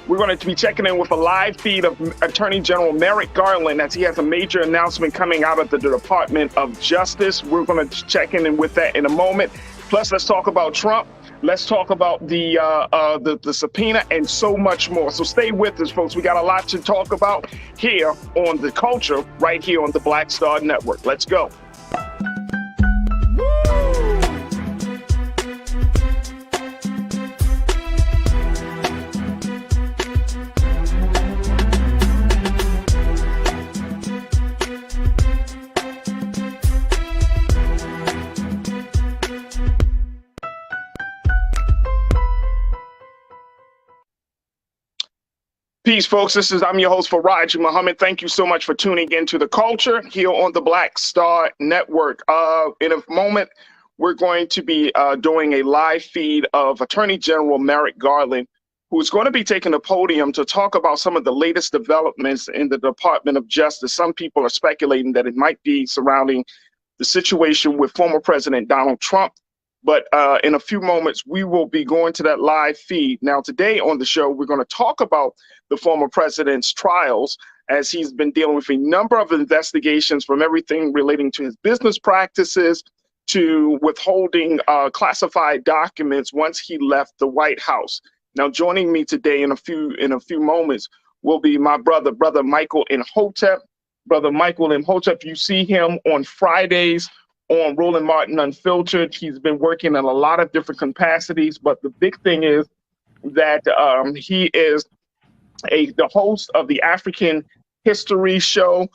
We're going to be checking in with a live feed of Attorney General Merrick Garland as he has a major announcement coming out of the Department of Justice. We're going to check in with that in a moment. Plus, let's talk about Trump. Let's talk about the subpoena and so much more. So stay with us, folks. We got a lot to talk about here on The Culture, right here on the Black Star Network. Let's go. Peace, folks. I'm your host, Farajii Muhammad. Thank you so much for tuning into The Culture here on the Black Star Network. In a moment, we're going to be doing a live feed of Attorney General Merrick Garland, who is going to be taking the podium to talk about some of the latest developments in the Department of Justice. Some people are speculating that it might be surrounding the situation with former President Donald Trump. But in a few moments, we will be going to that live feed. Now, today on the show, we're going to talk about the former president's trials, as he's been dealing with a number of investigations, from everything relating to his business practices to withholding classified documents once he left the White House. Now, joining me today in a few moments will be my brother Michael Imhotep. Brother Michael Imhotep, you see him on Fridays on Roland Martin Unfiltered. He's been working in a lot of different capacities, but the big thing is that he is the host of the African History Show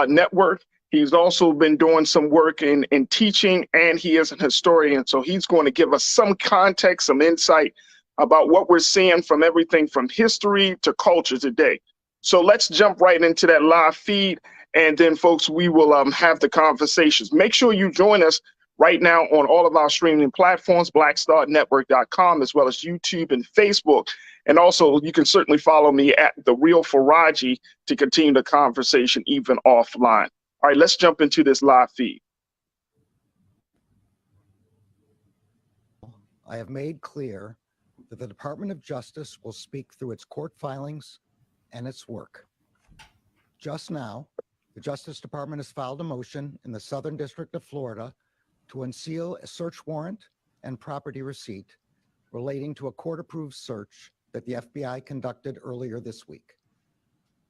network. He's also been doing some work in teaching, and he is an historian. So he's going to give us some context, some insight about what we're seeing from everything from history to culture today. So let's jump right into that live feed. And then, folks, we will have the conversations. Make sure you join us right now on all of our streaming platforms, blackstarnetwork.com, as well as YouTube and Facebook. And also, you can certainly follow me at The Real Farajii to continue the conversation even offline. All right, let's jump into this live feed. I have made clear that the Department of Justice will speak through its court filings and its work. Just now, the Justice Department has filed a motion in the Southern District of Florida to unseal a search warrant and property receipt relating to a court-approved search that the FBI conducted earlier this week.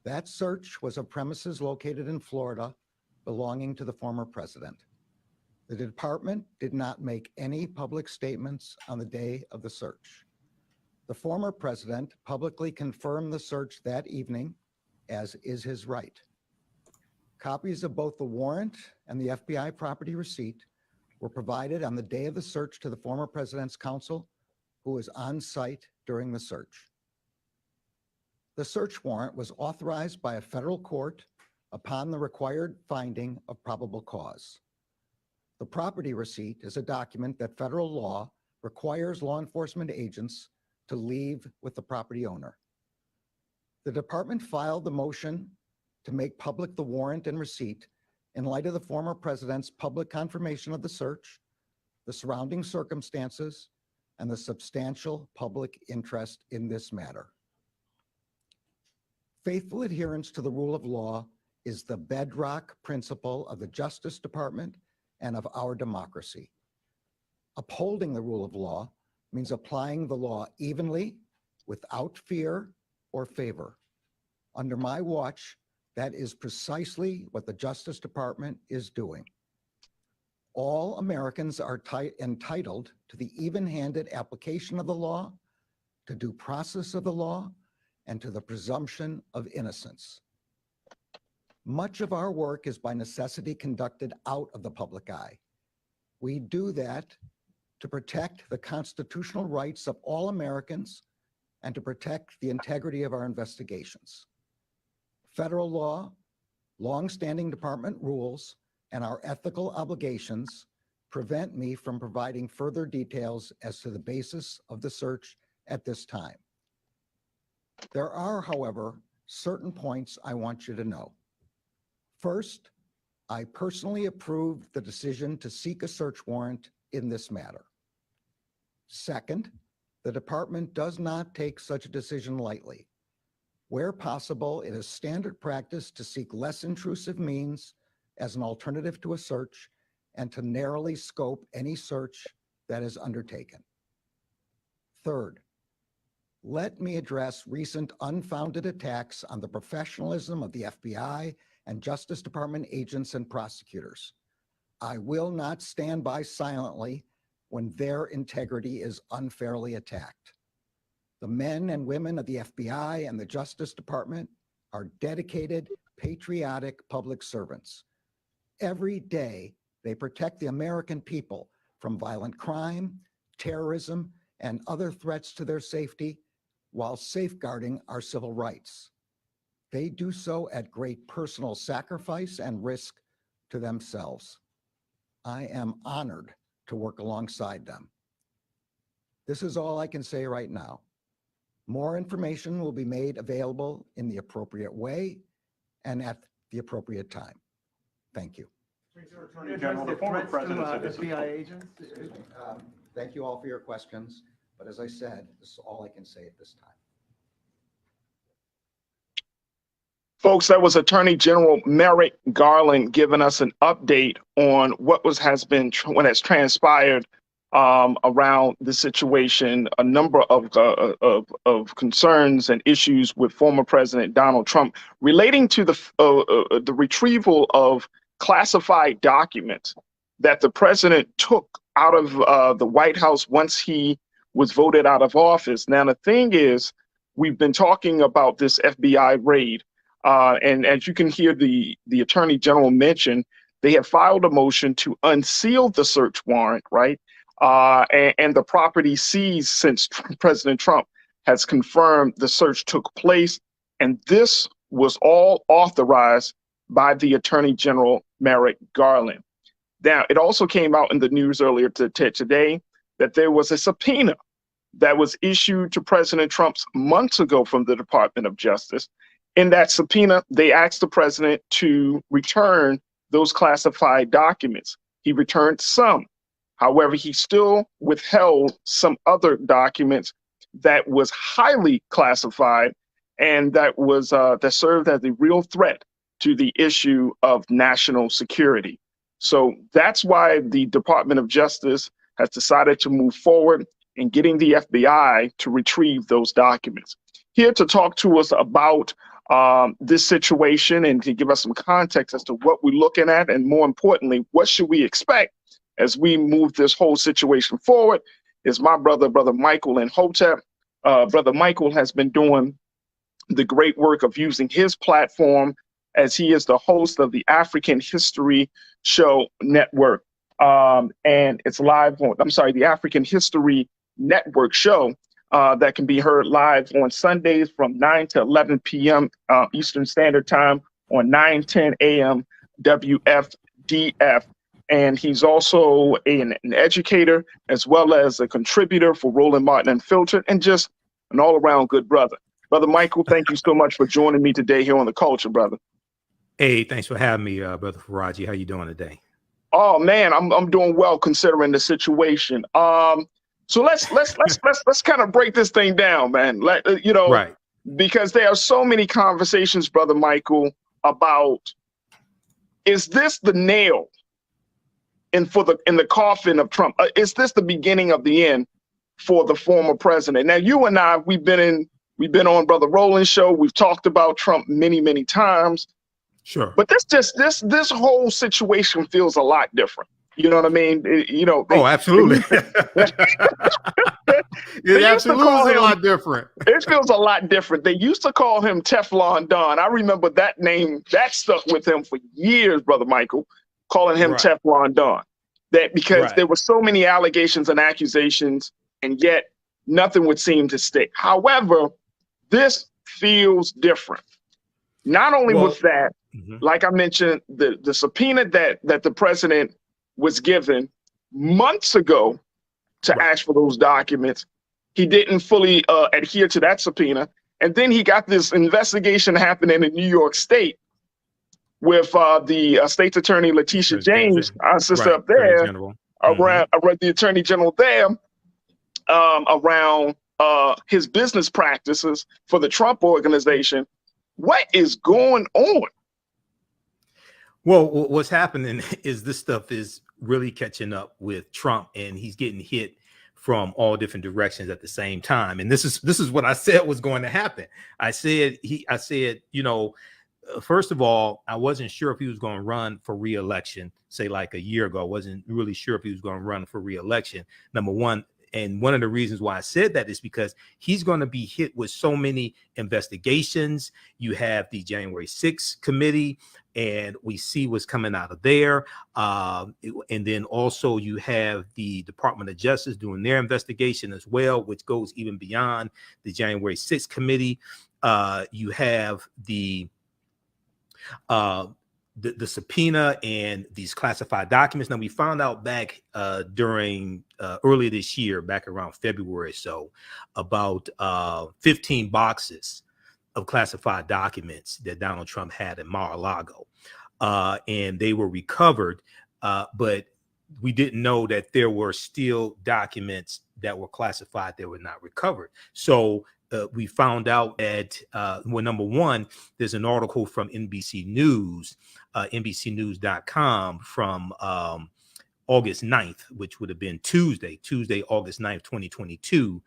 That search was of premises located in Florida belonging to the former president. The department did not make any public statements on the day of the search. The former president publicly confirmed the search that evening, as is his right. Copies of both the warrant and the FBI property receipt were provided on the day of the search to the former president's counsel, who was on site during the search. The search warrant was authorized by a federal court upon the required finding of probable cause. The property receipt is a document that federal law requires law enforcement agents to leave with the property owner. The department filed the motion to make public the warrant and receipt in light of the former president's public confirmation of the search, the surrounding circumstances, and the substantial public interest in this matter. Faithful adherence to the rule of law is the bedrock principle of the Justice Department and of our democracy. Upholding the rule of law means applying the law evenly, without fear or favor. Under my watch, that is precisely what the Justice Department is doing. All Americans are entitled to the even-handed application of the law, to due process of the law, and to the presumption of innocence. Much of our work is by necessity conducted out of the public eye. We do that to protect the constitutional rights of all Americans and to protect the integrity of our investigations. Federal law, long-standing department rules, and our ethical obligations prevent me from providing further details as to the basis of the search at this time. There are, however, certain points I want you to know. First, I personally approved the decision to seek a search warrant in this matter. Second, the department does not take such a decision lightly. Where possible, it is standard practice to seek less intrusive means as an alternative to a search and to narrowly scope any search that is undertaken. Third, let me address recent unfounded attacks on the professionalism of the FBI and Justice Department agents and prosecutors. I will not stand by silently when their integrity is unfairly attacked. The men and women of the FBI and the Justice Department are dedicated, patriotic public servants. Every day, they protect the American people from violent crime, terrorism, and other threats to their safety while safeguarding our civil rights. They do so at great personal sacrifice and risk to themselves. I am honored to work alongside them. This is all I can say right now. More information will be made available in the appropriate way and at the appropriate time. Thank you. Attorney General, the former president said this FBI agents. Thank you all for your questions, but as I said, this is all I can say at this time. Folks, that was Attorney General Merrick Garland giving us an update on what has transpired around the situation, a number of concerns and issues with former President Donald Trump relating to the retrieval of classified documents that the president took out of the White House once he was voted out of office. Now, the thing is, we've been talking about this FBI raid, and as you can hear the Attorney General mention, they have filed a motion to unseal the search warrant, right? And the property seized since President Trump has confirmed the search took place. And this was all authorized by the Attorney General Merrick Garland. Now, it also came out in the news earlier today that there was a subpoena that was issued to President Trump months ago from the Department of Justice. In that subpoena, they asked the president to return those classified documents. He returned some. However, he still withheld some other documents that was highly classified and that served as a real threat to the issue of national security. So that's why the Department of Justice has decided to move forward in getting the FBI to retrieve those documents. Here to talk to us about this situation and to give us some context as to what we're looking at, and more importantly, what should we expect as we move this whole situation forward, is my brother Michael Imhotep. Brother Michael has been doing the great work of using his platform as he is the host of the African History Show Network. And it's live on, the African History Network show that can be heard live on Sundays from 9 to 11 p.m. Eastern Standard Time on 9:10 a.m. WFDF. And he's also an educator as well as a contributor for Roland Martin Unfiltered, and just an all-around good brother. Brother Michael, thank you so much for joining me today here on The Culture, brother. Hey, thanks for having me, brother Farajii. How you doing today? Oh man, I'm doing well considering the situation. So let's kind of break this thing down, man. Right. Because there are so many conversations, brother Michael, about, is this the nail in the coffin of Trump? Is this the beginning of the end for the former president? Now, you and I, we've been on Brother Roland's show. We've talked about Trump many times. Sure. But this whole situation feels a lot different. You know what I mean? Oh, absolutely. It absolutely is a lot different. It feels a lot different. They used to call him Teflon Don. I remember that name. That stuck with him for years, brother Michael, calling him Teflon Don. Because there were so many allegations and accusations, and yet nothing would seem to stick. However, this feels different. Not only with that, like I mentioned, the subpoena that the president was given months ago to ask for those documents, he didn't fully adhere to that subpoena. And then he got this investigation happening in New York State with the state's attorney, Letitia James, our sister up there, around the attorney general there, around his business practices for the Trump organization. What is going on? Well, what's happening is this stuff is really catching up with Trump, and he's getting hit from all different directions at the same time. And this is what I said was going to happen. I said, you know, first of all, I wasn't sure if he was going to run for re-election, say like a year ago. I wasn't really sure if he was going to run for re-election, number one. And one of the reasons why I said that is because he's going to be hit with so many investigations. You have the January 6th committee, and we see what's coming out of there. And then also you have the Department of Justice doing their investigation as well, which goes even beyond the January 6th committee. You have the subpoena and these classified documents. Now, we found out back during earlier this year, back around February or so, about 15 boxes of classified documents that Donald Trump had in Mar-a-Lago. And they were recovered, but we didn't know that there were still documents that were classified that were not recovered. So we found out that, well, number one, there's an article from NBC News, NBCnews.com from August 9th, which would have been Tuesday, August 9th, 2022.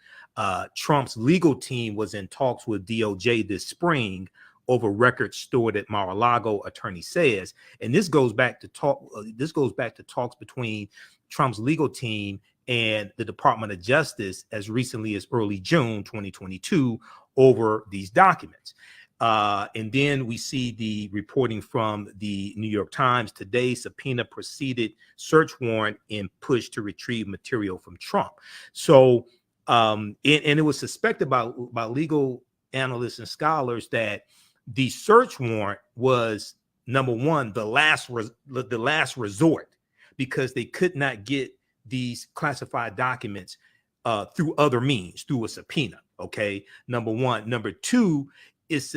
Trump's legal team was in talks with DOJ this spring over records stored at Mar-a-Lago, attorney says. And this goes back to talks between Trump's legal team and the Department of Justice as recently as early June 2022 over these documents. And then we see the reporting from the New York Times today: subpoena preceded search warrant and push to retrieve material from Trump. So, and it was suspected by legal analysts and scholars that the search warrant was, number one, the last resort, because they could not get these classified documents through other means, through a subpoena. Okay, number one. Number two, it's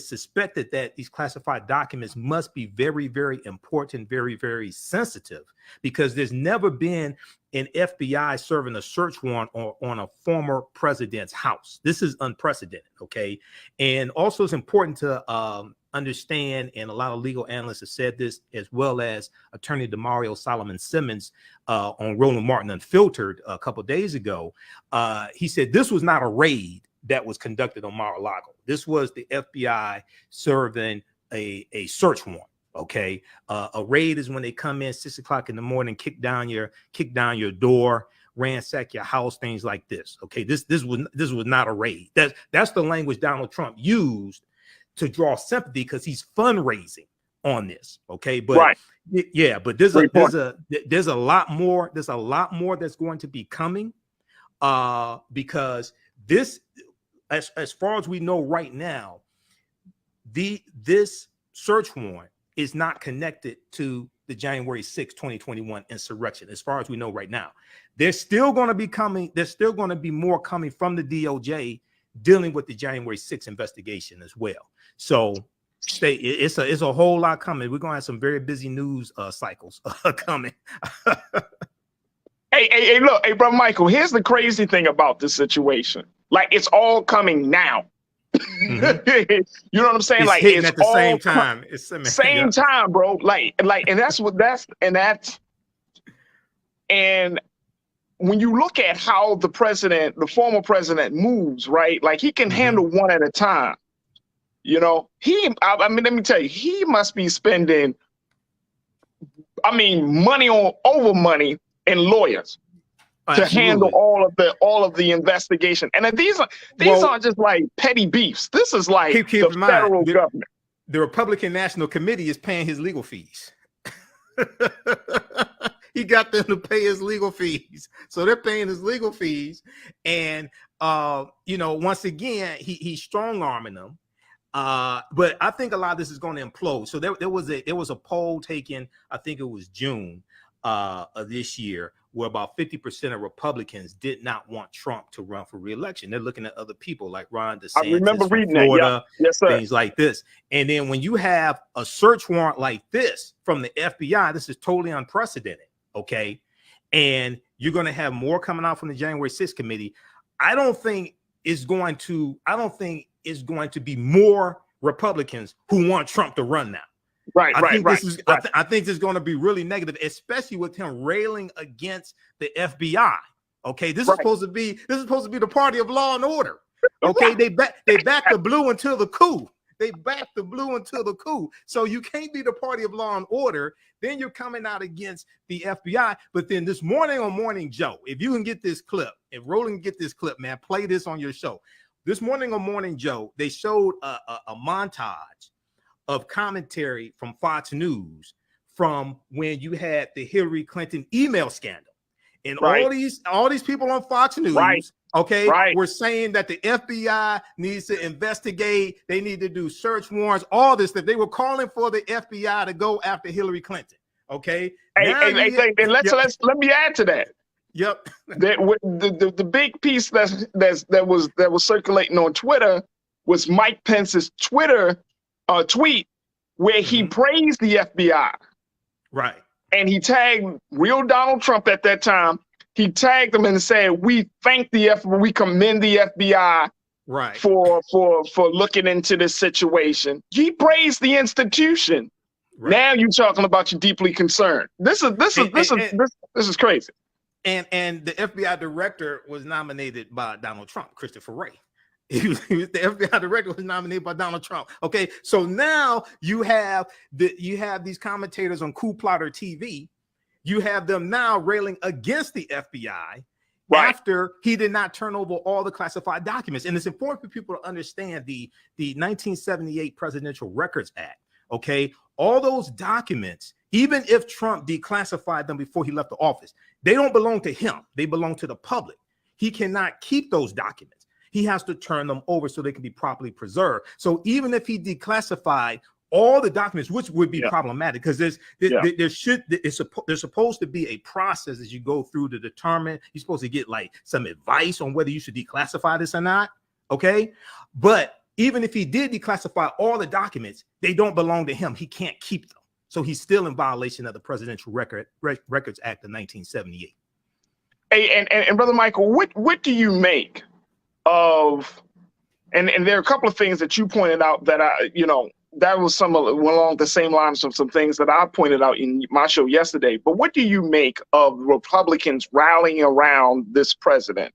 suspected that these classified documents must be very, very important, very, very sensitive, because there's never been an FBI serving a search warrant on a former president's house. This is unprecedented. Okay, and also it's important to understand, and a lot of legal analysts have said this, as well as attorney DeMario Solomon Simmons on Roland Martin Unfiltered a couple of days ago. He said this was not a raid that was conducted on Mar-a-Lago. This was the FBI serving a search warrant. Okay, a raid is when they come in 6 o'clock in the morning, kick down your door, ransack your house, things like this. Okay, this was not a raid. That's the language Donald Trump used to draw sympathy, because he's fundraising on this. Okay, but right. Yeah, but there's a lot more that's going to be coming, because this, as far as we know right now, this search warrant is not connected to the January 6, 2021 insurrection. As far as we know right now, there's still going to be more coming from the DOJ dealing with the January 6 investigation as well. So it's a whole lot coming. We're going to have some very busy news cycles coming. Hey, look, hey, brother Michael, here's the crazy thing about this situation. Like, it's all coming now. Mm-hmm. You know what I'm saying? It's like, hitting it's at the same time. It's same time, bro. Like, and and when you look at how the former president moves, right? Like, he can handle one at a time. You know, I mean, let me tell you, he must be spending, money over money in lawyers to handle all of the investigation. And these aren't just like petty beefs. This is like the federal government. The Republican National Committee is paying his legal fees. He got them to pay his legal fees. So they're paying his legal fees. And, once again, he's strong-arming them. But I think a lot of this is going to implode. So there was a poll taken, I think it was June of this year, where about 50% of Republicans did not want Trump to run for re-election. They're looking at other people like Ron DeSantis, I remember reading Florida, that. Yeah. Yes, sir. Things like this. And then when you have a search warrant like this from the FBI, this is totally unprecedented. Okay, and you're going to have more coming out from the January 6th committee. I don't think it's going to be more Republicans who want Trump to run now. Right. I think this is going to be really negative, especially with him railing against the FBI. Okay, this is supposed to be the party of law and order. Okay, they back the blue until the coup. They back the blue until the coup. So you can't be the party of law and order. Then you're coming out against the FBI. But then this morning on Morning Joe, if you can get this clip, if Roland can get this clip, man, play this on your show. This morning on Morning Joe, they showed a montage of commentary from Fox News from when you had the Hillary Clinton email scandal. And all these people on Fox News, were saying that the FBI needs to investigate, they need to do search warrants, all this stuff. They were calling for the FBI to go after Hillary Clinton. Okay. Let me add to that. Yep. The big piece that was circulating on Twitter was Mike Pence's Twitter tweet where he praised the FBI. Right. And he tagged real Donald Trump at that time. He tagged them and said, "We thank the FBI, we commend the FBI for looking into this situation." He praised the institution. Right. Now you're talking about you're deeply concerned. This is crazy. And the FBI director was nominated by Donald Trump, Christopher Wray. The FBI director was nominated by Donald Trump. Okay, so now you have these commentators on Coup Plotter TV. You have them now railing against the FBI after he did not turn over all the classified documents. And it's important for people to understand the 1978 Presidential Records Act. Okay, all those documents, even if Trump declassified them before he left the office, they don't belong to him. They belong to the public. He cannot keep those documents. He has to turn them over so they can be properly preserved. So even if he declassified all the documents, which would be problematic, because there's supposed to be a process as you go through to determine. You're supposed to get like some advice on whether you should declassify this or not. Okay, but even if he did declassify all the documents, they don't belong to him. He can't keep them. So he's still in violation of the Presidential Records Act of 1978. Hey, and Brother Michael, what do you make of, and there are a couple of things that you pointed out that that was along the same lines of some things that I pointed out in my show yesterday. But what do you make of Republicans rallying around this president,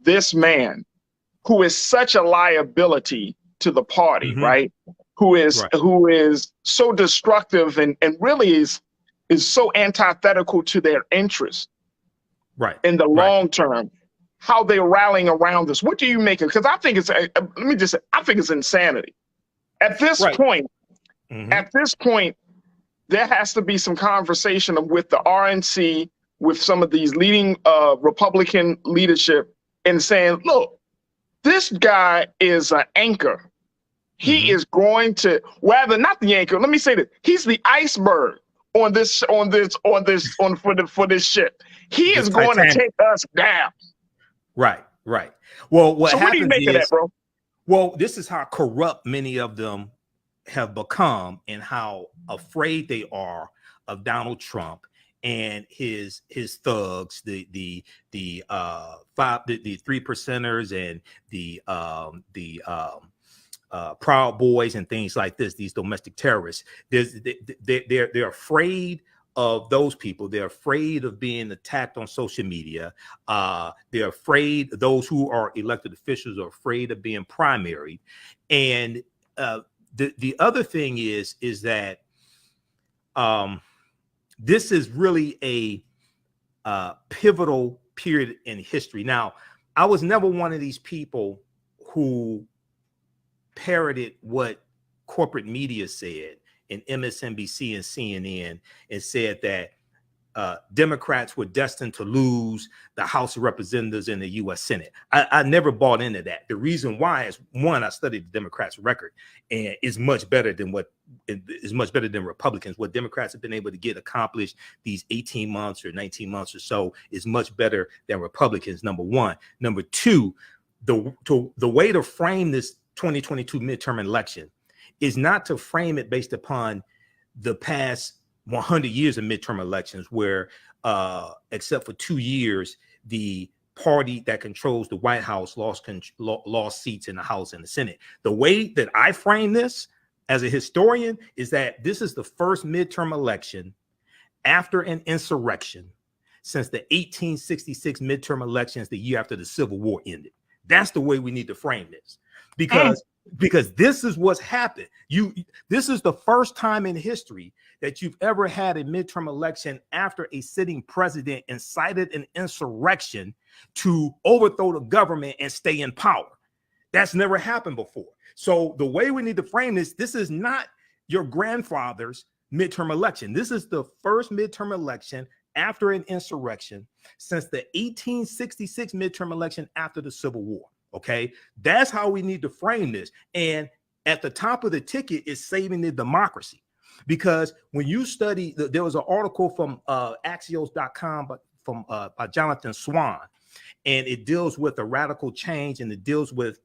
this man who is such a liability to the party, right? Who is so destructive and really is so antithetical to their interests, in the long term. How they're rallying around this? What do you make of? Because I think I think it's insanity. At this point, there has to be some conversation with the RNC, with some of these leading Republican leadership, and saying, look, this guy is an anchor. He is going to, rather not the anchor. Let me say this: he's the iceberg for this ship. He is going to take us down. Right. Well, what do you make of that, bro? Well, this is how corrupt many of them have become, and how afraid they are of Donald Trump and his thugs, the 3%ers and the Proud Boys and things like this. These domestic terrorists. They're afraid of those people. They're afraid of being attacked on social media. They're afraid. Those who are elected officials are afraid of being primaried. And the other thing is that this is really a pivotal period in history. Now, I was never one of these people who parroted what corporate media said in MSNBC and CNN and said that Democrats were destined to lose the House of Representatives and the U.S. Senate. I never bought into that. The reason why is, one, I studied the Democrats' record, and it's much better than Republicans. What Democrats have been able to get accomplished these 18 months or 19 months or so is much better than Republicans, number one. Number two, the way to frame this 2022 midterm election is not to frame it based upon the past 100 years of midterm elections, where except for 2 years, the party that controls the White House lost seats in the House and the Senate. The way that I frame this as a historian is that this is the first midterm election after an insurrection since the 1866 midterm elections, the year after the Civil War ended. That's the way we need to frame this, because this is what's happened. This is the first time in history that you've ever had a midterm election after a sitting president incited an insurrection to overthrow the government and stay in power. That's never happened before. So the way we need to frame this is not your grandfather's midterm election. This is the first midterm election after an insurrection since the 1866 midterm election after the Civil War. Okay, that's how we need to frame this. And at the top of the ticket is saving the democracy, because when you study, there was an article from Axios.com, but from by Jonathan Swan, and it deals with a radical change, and it deals with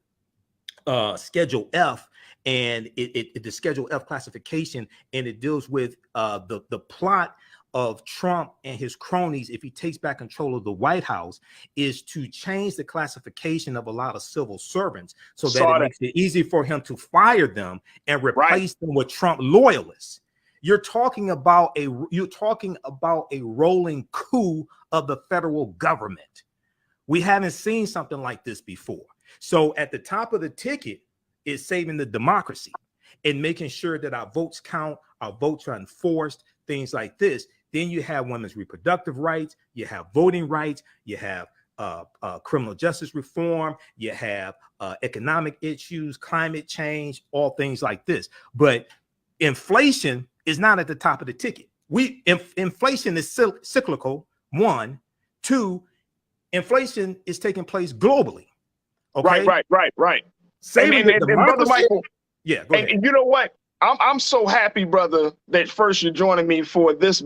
Schedule F, and the Schedule F classification, and it deals with the plot of Trump and his cronies, if he takes back control of the White House, is to change the classification of a lot of civil servants so that it makes it easy for him to fire them and replace them with Trump loyalists. You're talking about a rolling coup of the federal government. We haven't seen something like this before. So at the top of the ticket is saving the democracy and making sure that our votes count, our votes are enforced, things like this. Then you have women's reproductive rights, you have voting rights, you have criminal justice reform, you have economic issues, climate change, all things like this. But inflation is not at the top of the ticket. Inflation is cyclical, one. Two, inflation is taking place globally. Okay? Right. Saving the and Brother Michael, yeah, go ahead. And you know what? I'm so happy, brother, that first you're joining me for this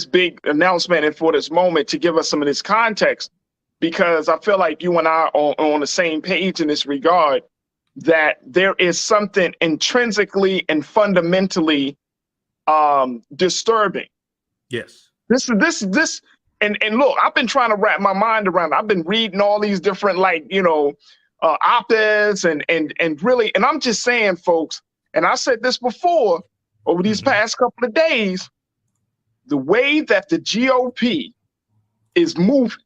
big announcement and for this moment to give us some of this context, because I feel like you and I are on the same page in this regard, that there is something intrinsically and fundamentally disturbing. Yes. This and look, I've been trying to wrap my mind around it. I've been reading all these different op-eds and really, and I'm just saying, folks, and I said this before, over these past couple of days, the way that the GOP is moving,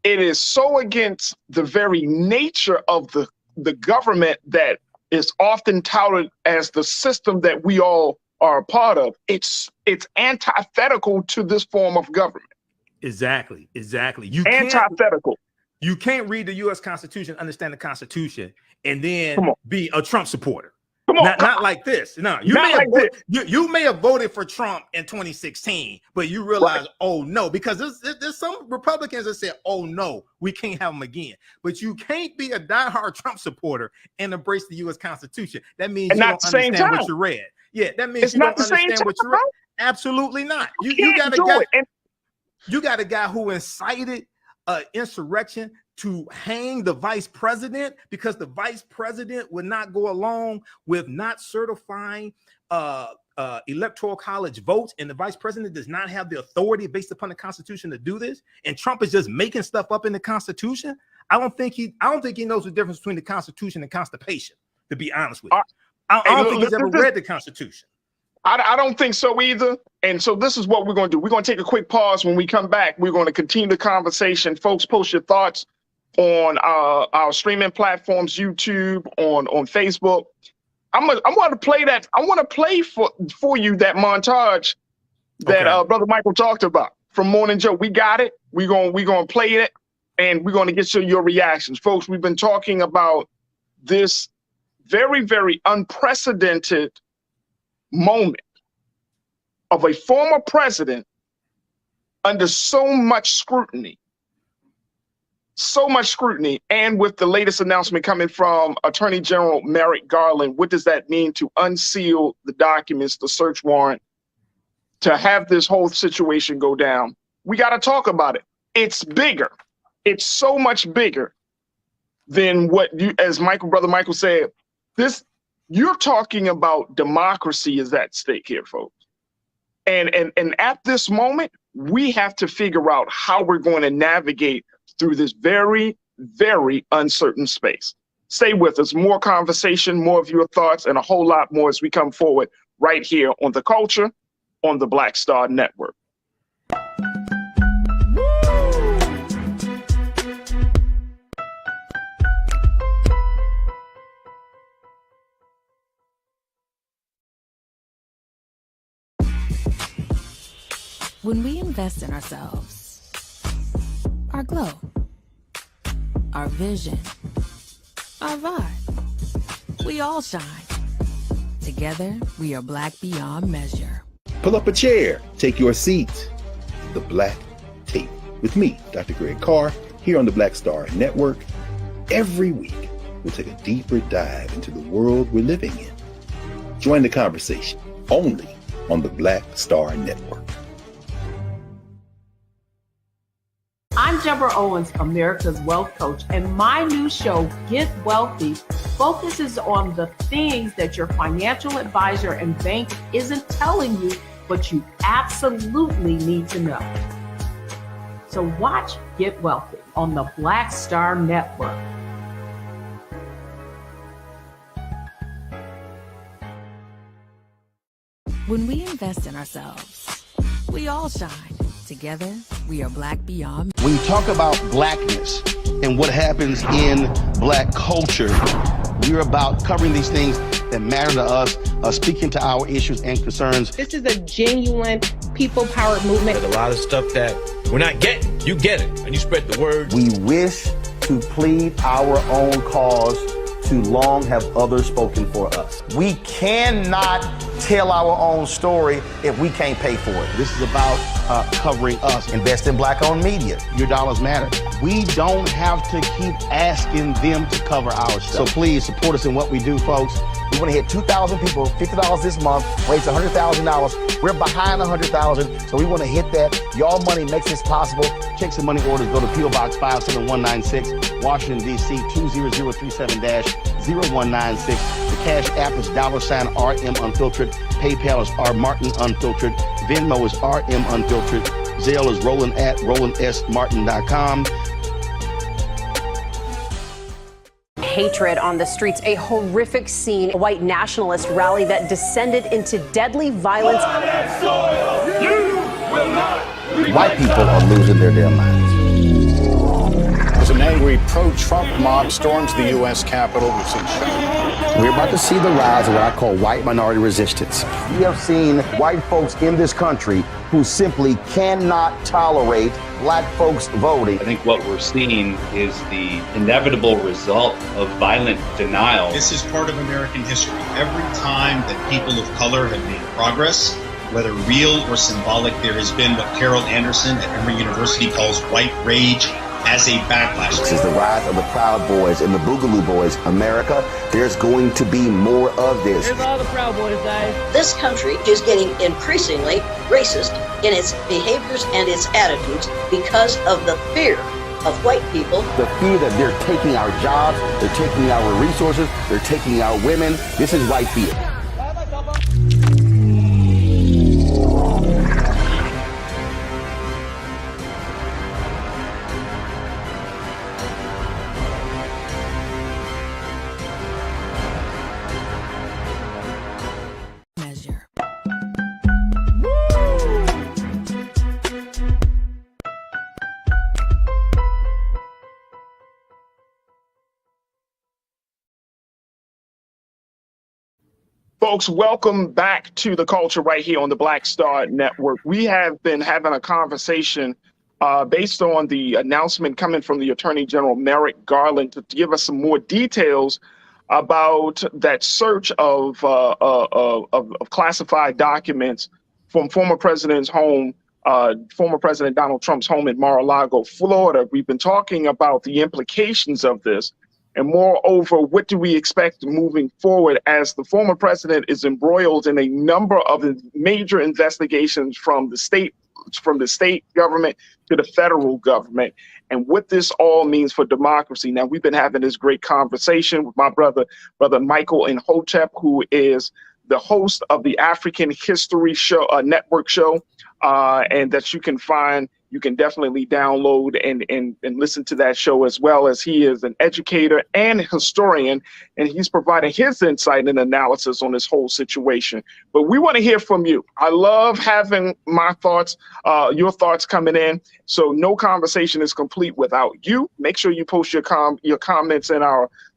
it is so against the very nature of the government that is often touted as the system that we all are a part of. It's antithetical to this form of government. Exactly. You can't read the U.S. Constitution, understand the Constitution, and then be a Trump supporter. Not like this. No, you may have voted for Trump in 2016, but you realize, oh no, because there's some Republicans that say, oh no, we can't have him again. But you can't be a diehard Trump supporter and embrace the U.S. Constitution. That means you don't understand what you read. Yeah, that means you don't understand what you read. Absolutely not. You got a guy who incited insurrection to hang the vice president because the vice president would not go along with not certifying electoral college votes, and the vice president does not have the authority based upon the Constitution to do this, and Trump is just making stuff up in the Constitution. I don't think he knows the difference between the Constitution and constipation, to be honest with you. I don't think he's ever read the Constitution. I don't think so either. And so this is what we're going to do. We're going to take a quick pause. When we come back, we're going to continue the conversation. Folks, post your thoughts on our streaming platforms, YouTube, on Facebook. I want to play that. I want to play for you that montage that Brother Michael talked about from Morning Joe. We got it. We're going to play it, and we're going to get to your reactions. Folks, we've been talking about this very, very unprecedented moment of a former president under so much scrutiny, and with the latest announcement coming from Attorney General Merrick Garland. What does that mean to unseal the documents, the search warrant, to have this whole situation go down? We got to talk about it. It's bigger. It's so much bigger than what you, as Brother Michael said, you're talking about democracy is at stake here, folks. And at this moment, we have to figure out how we're going to navigate through this very, very uncertain space. Stay with us. More conversation, more of your thoughts, and a whole lot more as we come forward right here on The Culture on the Black Star Network. When we invest in ourselves, our glow, our vision, our vibe, we all shine. Together, we are black beyond measure. Pull up a chair, take your seat. The Black Tape with me, Dr. Greg Carr, here on the Black Star Network. Every week, we'll take a deeper dive into the world we're living in. Join the conversation only on the Black Star Network. I'm Deborah Owens, America's Wealth Coach, and my new show, Get Wealthy, focuses on the things that your financial advisor and bank isn't telling you, but you absolutely need to know. So watch Get Wealthy on the Black Star Network. When we invest in ourselves, we all shine. Together, we are black beyond. When you talk about blackness and what happens in black culture, we're about covering these things that matter to us, speaking to our issues and concerns. This is a genuine people-powered movement. There's a lot of stuff that we're not getting. You get it, and you spread the word. We wish to plead our own cause. Too long have others spoken for us. We cannot tell our own story if we can't pay for it. This is about covering us. Invest in black-owned media. Your dollars matter. We don't have to keep asking them to cover our stuff. So please support us in what we do, folks. We want to hit 2,000 people, $50 this month, raise $100,000. We're behind 100,000, so we want to hit that. Y'all money makes this possible. Checks and money orders go to P.O. Box 57196, Washington, D.C. 20037-0196. The Cash App is $RM Unfiltered. PayPal is R Martin Unfiltered. Venmo is RM Unfiltered. Zelle is Roland at RolandSMartin.com. Hatred on the streets, a horrific scene, a white nationalist rally that descended into deadly violence. White people are losing their damn minds. As an angry pro-Trump mob storms the U.S. Capitol, we've seen We're about to see the rise of what I call white minority resistance. We have seen white folks in this country who simply cannot tolerate black folks voting. I think what we're seeing is the inevitable result of violent denial. This is part of American history. Every time that people of color have made progress, whether real or symbolic, there has been what Carol Anderson at Emory University calls white rage as a backlash. This is the rise of the Proud Boys and the Boogaloo Boys. America, there's going to be more of this. Here's all the Proud Boys, guys. This country is getting increasingly racist in its behaviors and its attitudes because of the fear of white people. The fear that they're taking our jobs, they're taking our resources, they're taking our women. This is white fear. Folks, welcome back to The Culture right here on the Black Star Network. We have been having a conversation based on the announcement coming from the Attorney General Merrick Garland to give us some more details about that search of classified documents from former President's home, former President Donald Trump's home in Mar-a-Lago, Florida. We've been talking about the implications of this. And moreover, what do we expect moving forward as the former president is embroiled in a number of major investigations from the state government to the federal government, and what this all means for democracy. Now, we've been having this great conversation with my brother Michael Imhotep, who is the host of the African History Show Network show, and that you can find. You can definitely download and listen to that show, as well as he is an educator and historian, and he's providing his insight and analysis on this whole situation. But we want to hear from you. I love having my thoughts, your thoughts coming in. So no conversation is complete without you. Make sure you post your comments in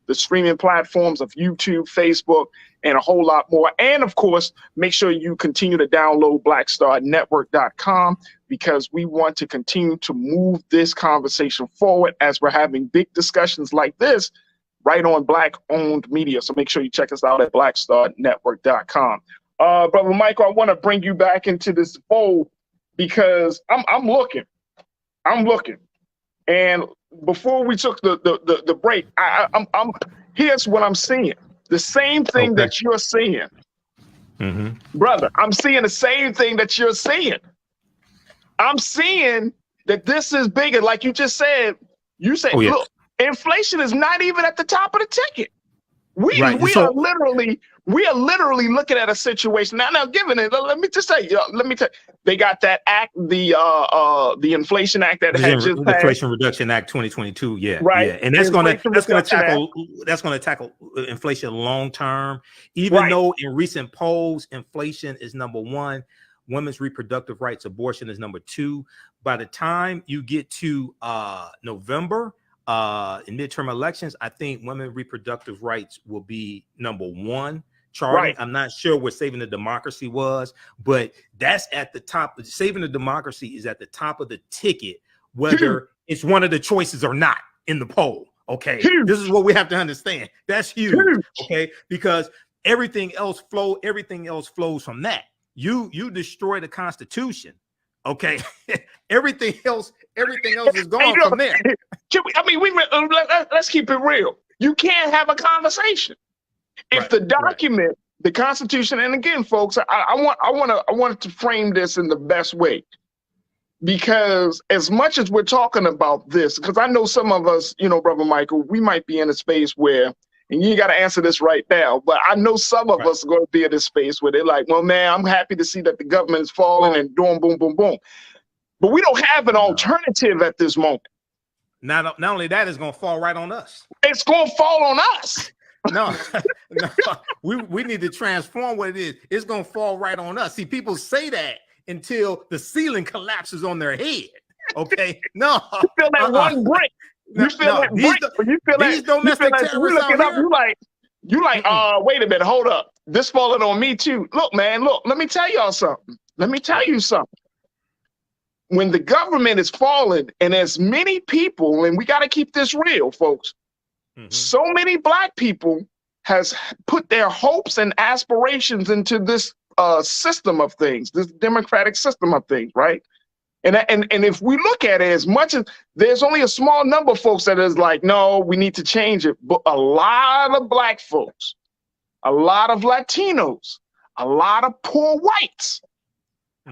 the streaming platforms of YouTube, Facebook, and a whole lot more. And of course, make sure you continue to download blackstarnetwork.com, because we want to continue to move this conversation forward as we're having big discussions like this right on Black-owned media. So make sure you check us out at blackstarnetwork.com. Brother Michael, I want to bring you back into this fold, because I'm looking. And before we took the break, here's what I'm seeing. The same thing that you're seeing. Brother, I'm seeing the same thing that you're seeing. I'm seeing that this is bigger. Like you just said, look, inflation is not even at the top of the ticket. We are literally looking at a situation now. Given it, let me tell you, they got that act, the Inflation Act that had just passed. Inflation Reduction Act 2022, right, yeah, and that's going to tackle inflation long term. Even though in recent polls, inflation is number one, women's reproductive rights, abortion is number two. By the time you get to November, in midterm elections, I think women's reproductive rights will be number one. Charlie, I'm not sure what saving the democracy was, but that's at the top. Saving the democracy is at the top of the ticket, whether it's one of the choices or not in the poll. Okay, this is what we have to understand. That's huge. Okay, because everything else flows from that. You destroy the Constitution. Okay, everything else is gone from there. Let's keep it real. You can't have a conversation if the document, the Constitution, and again, folks, I want to frame this in the best way, because as much as we're talking about this, because I know some of us, Brother Michael, we might be in a space where, and you got to answer this right now, but I know some of us are going to be in this space where they're like, well, man, I'm happy to see that the government is falling and doing boom, boom, boom. But we don't have an alternative at this moment. Not only that, it's going to fall right on us. It's going to fall on us. No, we need to transform what it is. It's going to fall right on us. See, people say that until the ceiling collapses on their head. Okay, no. You feel that one brick. You feel that brick. You feel that domestic terrorists out here. You like, wait a minute, hold up. This falling on me too. Look, man, let me tell y'all something. When the government is falling, and as many people, and we got to keep this real, folks, so many Black people has put their hopes and aspirations into this system of things, this democratic system of things, right? And if we look at it, as much as there's only a small number of folks that is like, no, we need to change it. But a lot of Black folks, a lot of Latinos, a lot of poor whites,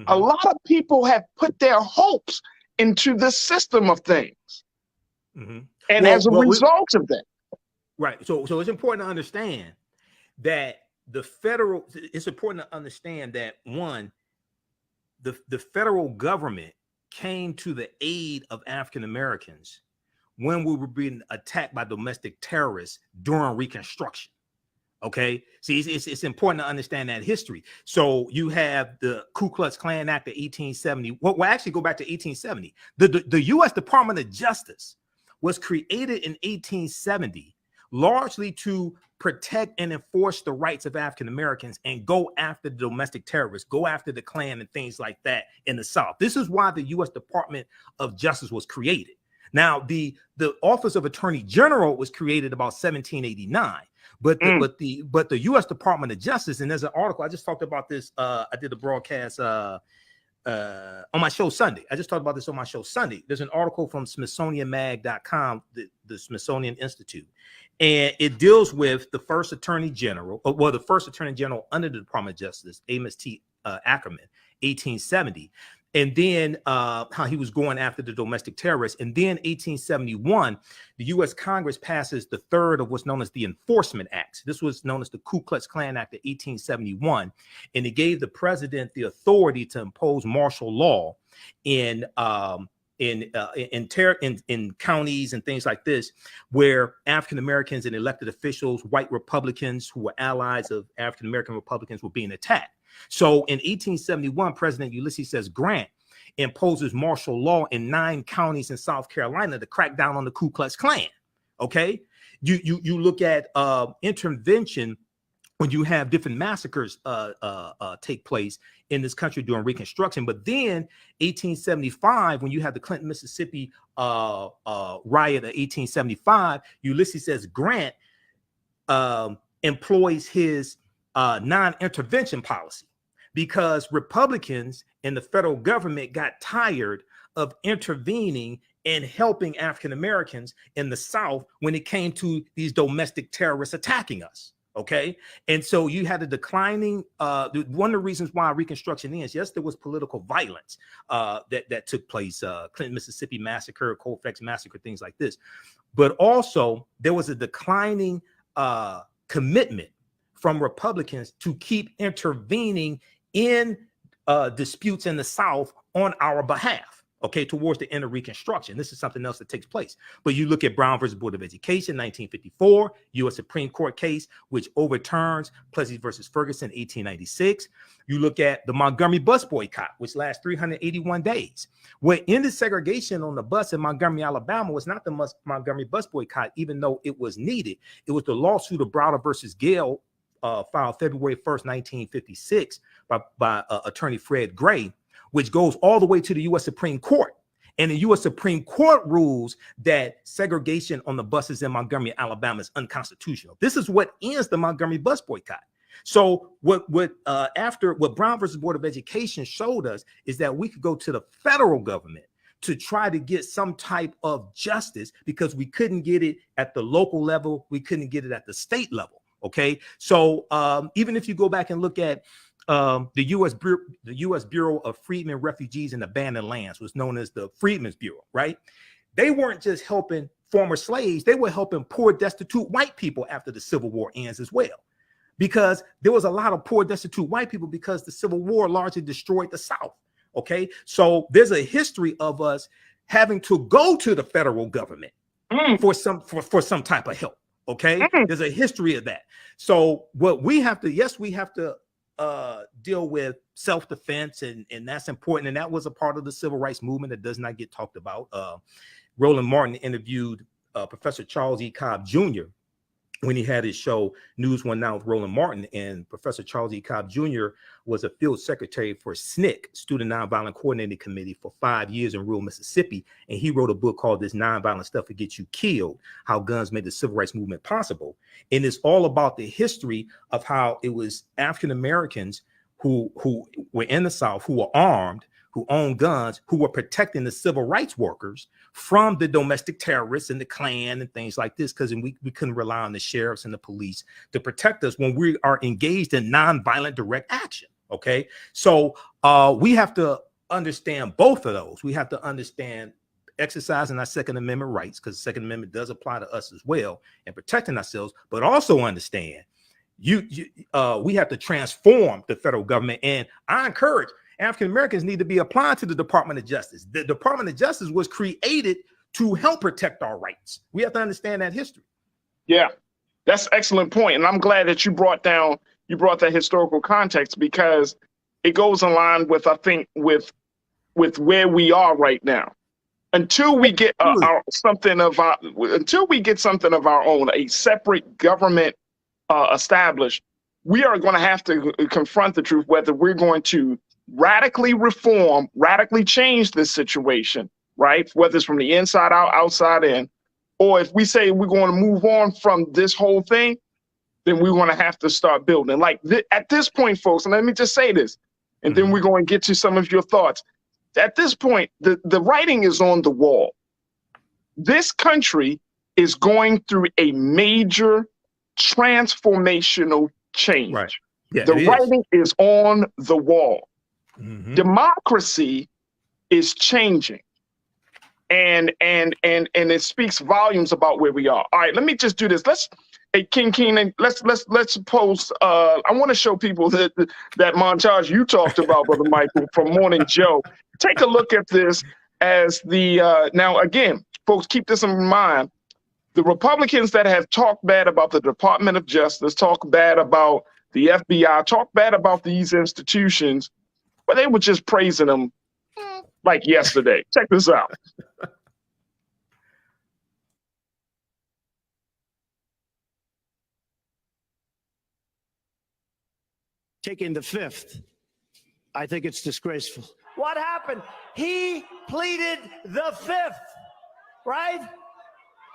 a lot of people have put their hopes into the system of things. And as a result of that. Right. So it's important to understand that it's important to understand that one, the federal government came to the aid of African Americans when we were being attacked by domestic terrorists during Reconstruction. Okay, see, it's important to understand that history. So you have the Ku Klux Klan Act of 1870. Well, actually go back to 1870. The U.S. Department of Justice was created in 1870 largely to protect and enforce the rights of African Americans and go after the domestic terrorists, go after the Klan and things like that in the South. This is why the U.S. Department of Justice was created. Now, the Office of Attorney General was created about 1789. But the U.S. Department of Justice, and there's an article, I just talked about this. I did a broadcast on my show Sunday. I just talked about this on my show Sunday. There's an article from SmithsonianMag.com, the Smithsonian Institute, and it deals with the first Attorney General, the first Attorney General under the Department of Justice, Amos T. Ackerman, 1870. And then how he was going after the domestic terrorists. And then 1871, the U.S. Congress passes the third of what's known as the Enforcement Acts. This was known as the Ku Klux Klan Act of 1871. And it gave the president the authority to impose martial law in counties and things like this, where African Americans and elected officials, white Republicans who were allies of African American Republicans, were being attacked. So in 1871, President Ulysses S. Grant imposes martial law in 9 counties in South Carolina to crack down on the Ku Klux Klan. Okay, you look at intervention when you have different massacres take place in this country during Reconstruction. But then 1875, when you have the Clinton, Mississippi riot of 1875, Ulysses S. Grant employs his non-intervention policy, because Republicans in the federal government got tired of intervening and helping African Americans in the South when it came to these domestic terrorists attacking us. Okay. And so you had a declining, one of the reasons why Reconstruction ends, yes, there was political violence that took place, Clinton, Mississippi massacre, Colfax massacre, things like this. But also there was a declining commitment from Republicans to keep intervening in disputes in the South on our behalf, okay, towards the end of Reconstruction. This is something else that takes place. But you look at Brown versus Board of Education, 1954, U.S. Supreme Court case, which overturns Plessy versus Ferguson, 1896. You look at the Montgomery bus boycott, which lasts 381 days. What ended segregation on the bus in Montgomery, Alabama was not the Montgomery bus boycott, even though it was needed. It was the lawsuit of Browder versus Gale, filed February 1st, 1956 by attorney Fred Gray, which goes all the way to the U.S. Supreme Court. And the U.S. Supreme Court rules that segregation on the buses in Montgomery, Alabama is unconstitutional. This is what ends the Montgomery bus boycott. So what Brown versus Board of Education showed us is that we could go to the federal government to try to get some type of justice, because we couldn't get it at the local level. We couldn't get it at the state level. Okay, so even if you go back and look at the U.S. Bureau of Freedmen, Refugees, and Abandoned Lands, was known as the Freedmen's Bureau, right? They weren't just helping former slaves; they were helping poor, destitute white people after the Civil War ends as well, because there was a lot of poor, destitute white people because the Civil War largely destroyed the South. Okay, so there's a history of us having to go to the federal government for some type of help. Okay, there's a history of that. So what we have to, yes, we have to deal with self-defense, and that's important. And that was a part of the civil rights movement that does not get talked about. Roland Martin interviewed Professor Charles E. Cobb Jr. when he had his show News One Now with Roland Martin, and Professor Charles E. Cobb Jr. was a field secretary for SNCC, Student Nonviolent Coordinating Committee, for 5 years in rural Mississippi. And he wrote a book called This Nonviolent Stuff Will Get You Killed: How Guns Made the Civil Rights Movement Possible. And it's all about the history of how it was African Americans who were in the South, who were armed, who owned guns, who were protecting the civil rights workers from the domestic terrorists and the Klan and things like this, because we couldn't rely on the sheriffs and the police to protect us when we are engaged in nonviolent direct action. Okay, so we have to understand both of those. We have to understand exercising our Second Amendment rights, because the Second Amendment does apply to us as well, and protecting ourselves, but also understand we have to transform the federal government. And I encourage African Americans need to be applied to the Department of Justice. The Department of Justice was created to help protect our rights. We have to understand that history. Yeah, that's an excellent point. And I'm glad that you brought that historical context, because it goes in line with, I think, with where we are right now. Until we get something of our own, a separate government established, we are going to have to confront the truth, whether we're going to radically reform, radically change this situation, right? Whether it's from the inside out, outside in, or if we say we're going to move on from this whole thing, then we're going to have to start building. Like at this point, folks, and let me just say this, and then we're going to get to some of your thoughts. At this point, the writing is on the wall. This country is going through a major transformational change. Right. Yeah, the writing is on the wall. Democracy is changing. And it speaks volumes about where we are. All right, let me just do this. Hey, King Keenan, let's post. I want to show people that montage you talked about, Brother Michael, from Morning Joe. Take a look at this as the now again, folks, keep this in mind. The Republicans that have talked bad about the Department of Justice, talk bad about the FBI, talk bad about these institutions, but they were just praising them like yesterday. Check this out. Taking the fifth. I think it's disgraceful. What happened? He pleaded the fifth, right?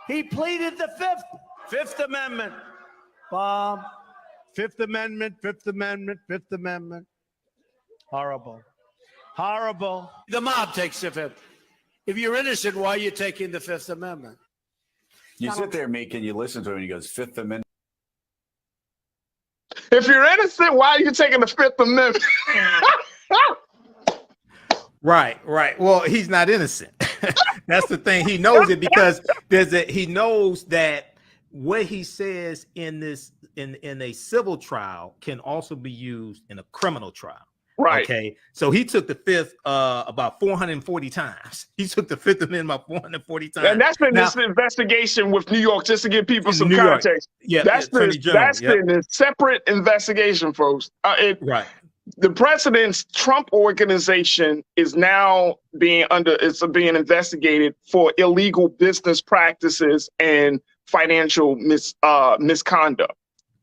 He pleaded the fifth. Fifth Amendment. Bomb. Fifth Amendment, Fifth Amendment, Fifth Amendment. Horrible. Horrible. The mob takes the fifth. If you're innocent, why are you taking the Fifth Amendment? You sit there, Meek, and you listen to him, and he goes, Fifth Amendment. If you're innocent, why are you taking the Fifth Amendment? Right. Well, he's not innocent. That's the thing. He knows it because he knows that what he says in a civil trial can also be used in a criminal trial. Right. Okay. So he took the fifth about 440 times. He took the Fifth Amendment about 440 times. And that's been this investigation with New York, just to give people some context. Yeah, that's been a separate investigation, folks. Right. The president's Trump organization is now being investigated for illegal business practices and financial misconduct.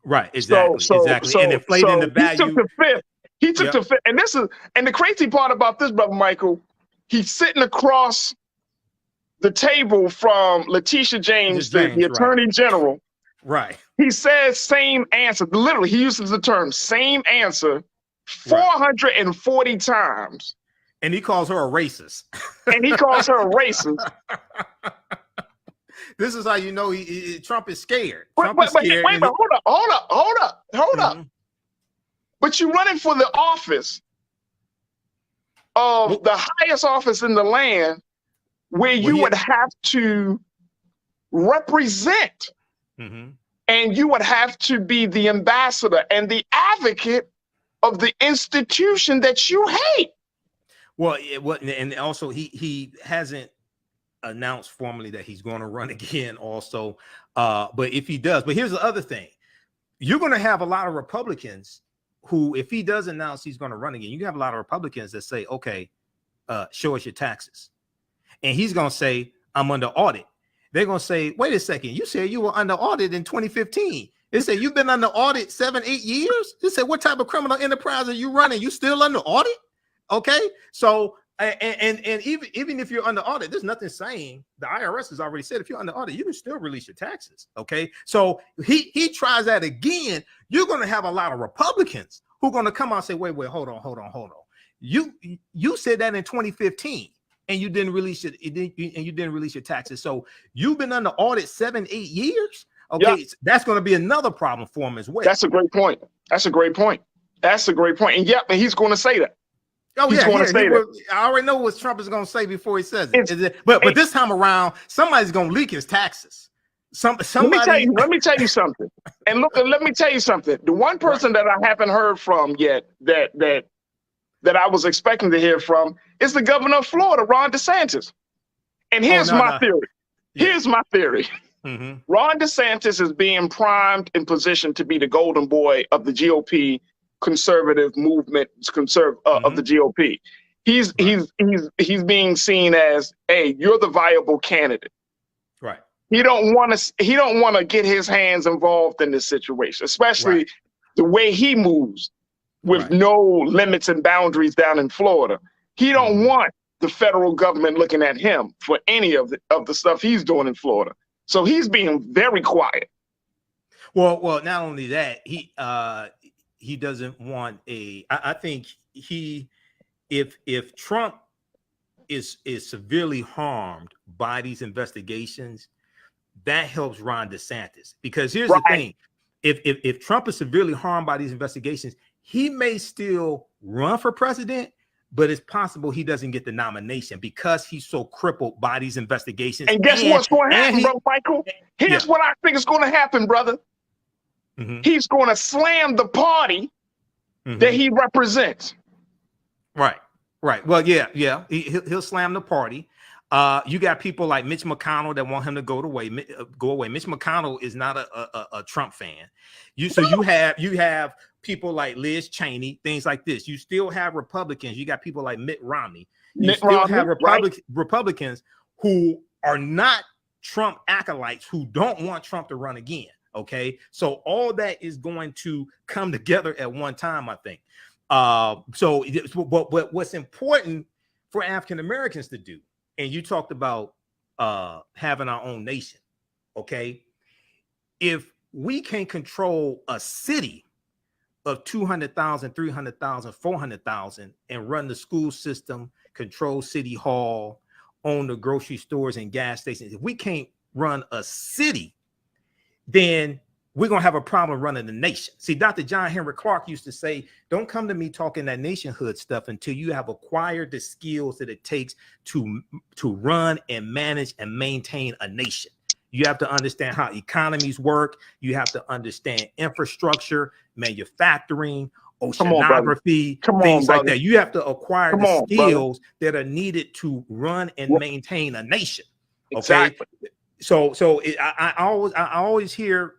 Right. Exactly. And inflating the value. He took the fifth. He took the fifth. And the crazy part about this, Brother Michael, he's sitting across the table from Letitia James, the Attorney General. Right. He says same answer. Literally, he uses the term same answer 440 times. And he calls her a racist. This is how you know Trump is scared. Wait, hold up. But you're running for the office of the highest office in the land, where you would have to represent, and you would have to be the ambassador and the advocate of the institution that you hate. Well, and also he hasn't announced formally that he's going to run again also. But if he does, but here's the other thing. You're going to have a lot of Republicans who, if he does announce he's going to run again, you have a lot of Republicans that say, okay, show us your taxes. And he's going to say, I'm under audit. They're going to say, wait a second, you said you were under audit in 2015. They say, you've been under audit 7-8 years? They said, what type of criminal enterprise are you running? You still under audit? Okay. So, and even if you're under audit, there's nothing saying, the IRS has already said, if you're under audit, you can still release your taxes. Okay. So he tries that again. You're going to have a lot of Republicans who are going to come out and say, wait, hold on. You said that in 2015 and you didn't release it. And you didn't release your taxes. So you've been under audit 7-8 years. Okay. That's going to be another problem for him as well. That's a great point. And and he's going to say that. I already know what Trump is going to say before he says it. But this time around, somebody's going to leak his taxes. Somebody. Let me tell you something. And look, let me tell you something. The one person that I haven't heard from yet that I was expecting to hear from is the governor of Florida, Ron DeSantis. And here's my theory. Here's my theory. Ron DeSantis is being primed in position to be the golden boy of the GOP conservative movement, of the GOP. He's being seen as, hey, you're the viable candidate. Right. He don't want to get his hands involved in this situation, especially the way he moves with no limits and boundaries down in Florida. He don't want the federal government looking at him for any of the stuff he's doing in Florida. So he's being very quiet. Well, not only that, he doesn't want I think if Trump is severely harmed by these investigations, that helps Ron DeSantis. Because here's the thing. If Trump is severely harmed by these investigations, he may still run for president, but it's possible he doesn't get the nomination because he's so crippled by these investigations. And guess what's going to happen, bro, Michael? Here's what I think is going to happen, brother. He's going to slam the party that he represents. Right. Well, yeah. He'll slam the party. You got people like Mitch McConnell that want him to go away. Mitch McConnell is not a Trump fan. You have people like Liz Cheney, things like this. You still have Republicans. You got people like Mitt Romney. You still have Republicans who are not Trump acolytes, who don't want Trump to run again. Okay, so all that is going to come together at one time, I think. But what's important for African Americans to do, and you talked about having our own nation. Okay, if we can control a city of 200,000, 300,000, 400,000 and run the school system, control city hall, own the grocery stores and gas stations, if we can't run a city, then we're going to have a problem running the nation. See, Dr. John Henry Clark used to say, don't come to me talking that nationhood stuff until you have acquired the skills that it takes to run and manage and maintain a nation. You have to understand how economies work. You have to understand infrastructure, manufacturing, oceanography, things like that. You have to acquire the skills that are needed to run and maintain a nation. Okay. Exactly. So I always hear,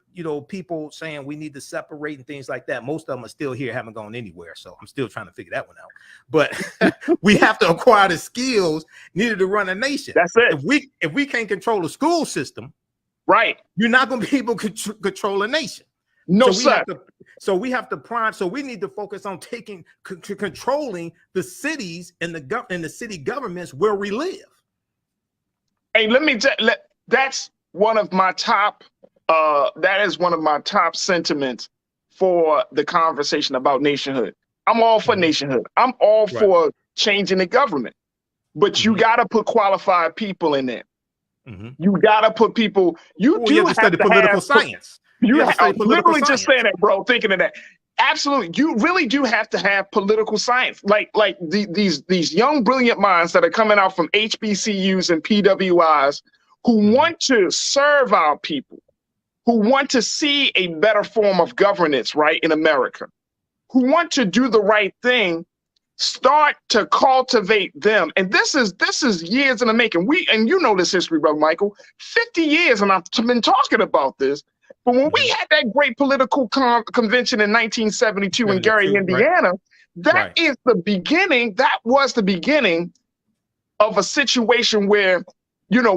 people saying we need to separate and things like that. Most of them are still here, haven't gone anywhere. So I'm still trying to figure that one out. But we have to acquire the skills needed to run a nation. That's it. If we can't control the school system, right, you're not going to be able to control a nation. No, sir. So we have to prime. So we need to focus on controlling the cities and the city governments where we live. Hey, that's one of my top. That is one of my top sentiments for the conversation about nationhood. I'm all for nationhood. I'm all for changing the government, but you got to put qualified people in there. You got to put people. You do have to study political science. I'm literally just saying that, bro. Thinking of that. Absolutely, you really do have to have political science, like these young brilliant minds that are coming out from HBCUs and PWIs who want to serve our people, who want to see a better form of governance, right, in America, who want to do the right thing. Start to cultivate them, and this is years in the making. And you know this history, brother Michael, 50 years, and I've been talking about this. But when we had that great political convention in 1972 in Gary, Indiana, that is the beginning. That was the beginning of a situation where,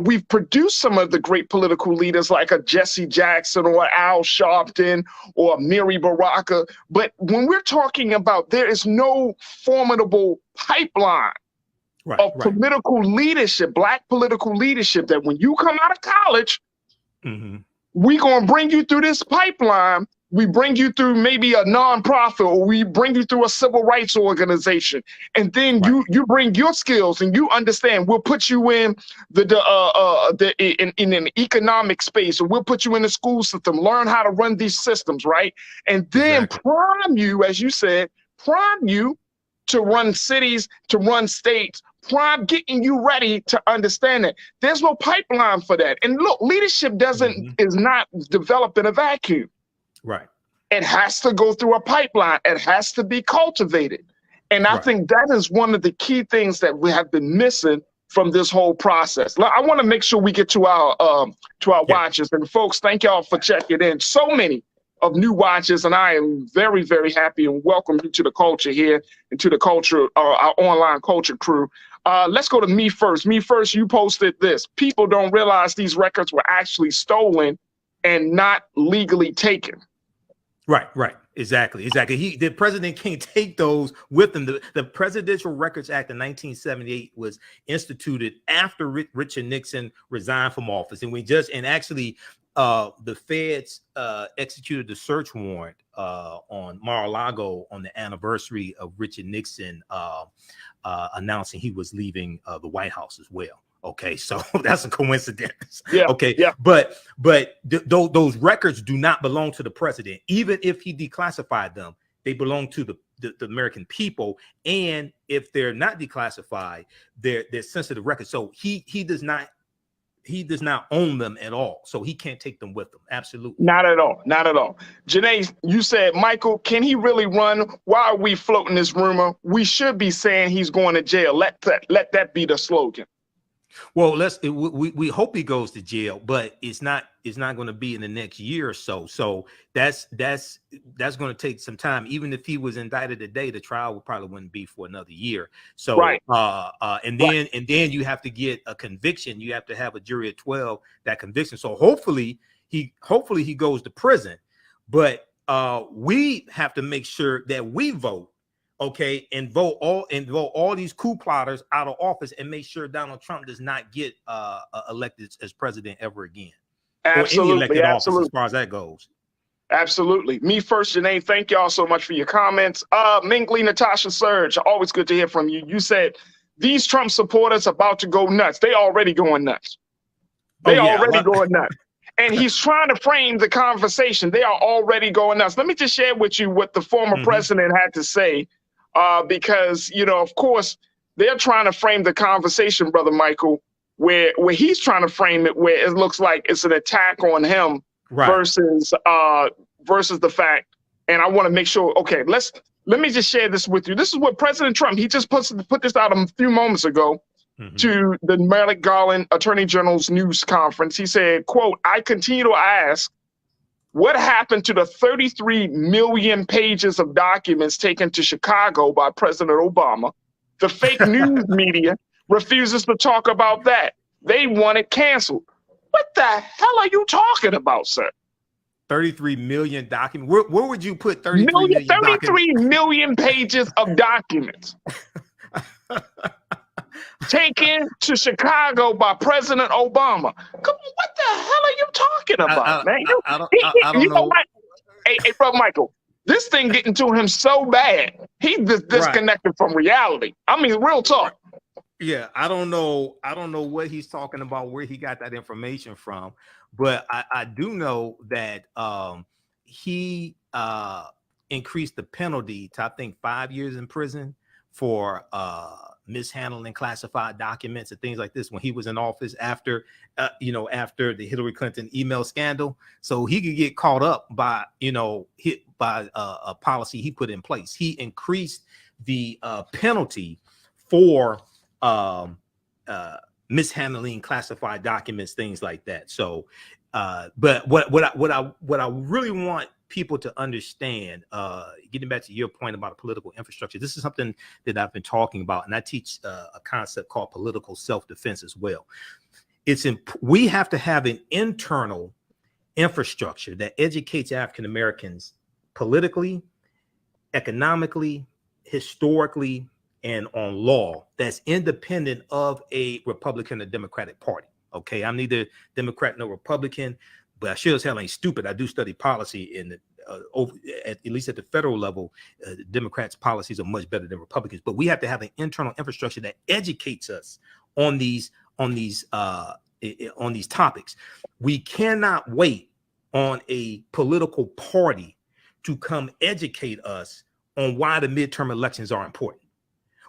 we've produced some of the great political leaders like a Jesse Jackson or Al Sharpton or Miri Baraka. But when we're talking about, there is no formidable pipeline of political leadership, Black political leadership, that when you come out of college, we're going to bring you through this pipeline. We bring you through maybe a nonprofit, or we bring you through a civil rights organization. And then you bring your skills and you understand. We'll put you in in an economic space, or we'll put you in the school system, learn how to run these systems, right? And then prime you, as you said, prime you to run cities, to run states, getting you ready to understand that there's no pipeline for that. And look, leadership is not developed in a vacuum. Right. It has to go through a pipeline. It has to be cultivated. And I think that is one of the key things that we have been missing from this whole process. I want to make sure we get to our watchers. And folks, thank y'all for checking in. So many of new watchers, and I am very, very happy and welcome you to the culture here and to the culture, our online culture crew. Let's go to Me First. Me First, you posted this. People don't realize these records were actually stolen and not legally taken. Right. Exactly. The president can't take those with him. The Presidential Records Act of 1978 was instituted after Richard Nixon resigned from office, and the feds executed the search warrant on Mar-a-Lago on the anniversary of Richard Nixon announcing he was leaving the White House as well. Okay, so that's a coincidence. Yeah. Okay. Yeah. But those records do not belong to the president. Even if he declassified them, they belong to the American people, and if they're not declassified, they're sensitive records. So he does not own them at all. So he can't take them with him. Absolutely. Not at all. Not at all. Janae, you said, Michael, can he really run? Why are we floating this rumor? We should be saying he's going to jail. Let that be the slogan. Well, we hope he goes to jail, but it's not going to be in the next year or so. So that's going to take some time. Even if he was indicted today, the trial probably wouldn't be for another year. So right. And then you have to get a conviction. You have to have a jury of 12 that conviction. So hopefully he goes to prison, but we have to make sure that we vote. Okay, and vote all these coup plotters out of office and make sure Donald Trump does not get elected as president ever again. Absolutely, or any elected absolutely. office as far as that goes. Absolutely. Me first, Janae, thank y'all so much for your comments. Mingley, Natasha, Serge, always good to hear from you. You said these Trump supporters about to go nuts. They already going nuts. They already going nuts. And he's trying to frame the conversation. They are already going nuts. Let me just share with you what the former president had to say. Because, you know, of course, they're trying to frame the conversation, Brother Michael, where he's trying to frame it where it looks like it's an attack on him versus the fact. And I want to make sure, okay, let me just share this with you. This is what President Trump, he just put this out a few moments ago to the Merrick Garland Attorney General's news conference. He said, quote, "I continue to ask, what happened to the 33 million pages of documents taken to Chicago by President Obama? The fake news media refuses to talk about that. They want it canceled." What the hell are you talking about, sir? 33 million documents. Where would you put 33 million pages of documents taken to Chicago by President Obama? Come on, what the hell are you talking about, man? I don't know. What? Hey, Brother Michael, this thing getting to him so bad, he disconnected from reality. I mean, real talk. Yeah, I don't know what he's talking about, where he got that information from, but I do know that he increased the penalty to, I think, 5 years in prison for mishandling classified documents and things like this when he was in office after the Hillary Clinton email scandal. So he could get caught up by a policy he put in place. He increased the penalty for mishandling classified documents, things like that. So but what I really want people to understand, getting back to your point about a political infrastructure, this is something that I've been talking about, and I teach a concept called political self-defense as well. We have to have an internal infrastructure that educates African Americans politically, economically, historically, and on law, that's independent of a Republican or Democratic party. Okay, I'm neither Democrat nor Republican, but I sure as hell ain't stupid. I do study policy in at least at the federal level. Democrats' policies are much better than Republicans, but we have to have an internal infrastructure that educates us on these topics. We cannot wait on a political party to come educate us on why the midterm elections are important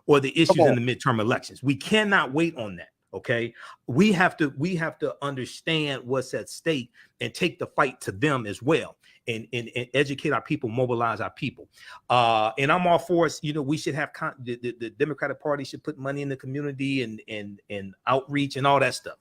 or the issues in the midterm elections. We cannot wait on that. Okay, we have to understand what's at stake and take the fight to them as well, and educate our people, mobilize our people. And I'm all for it. You know, we should have the Democratic Party should put money in the community and outreach and all that stuff.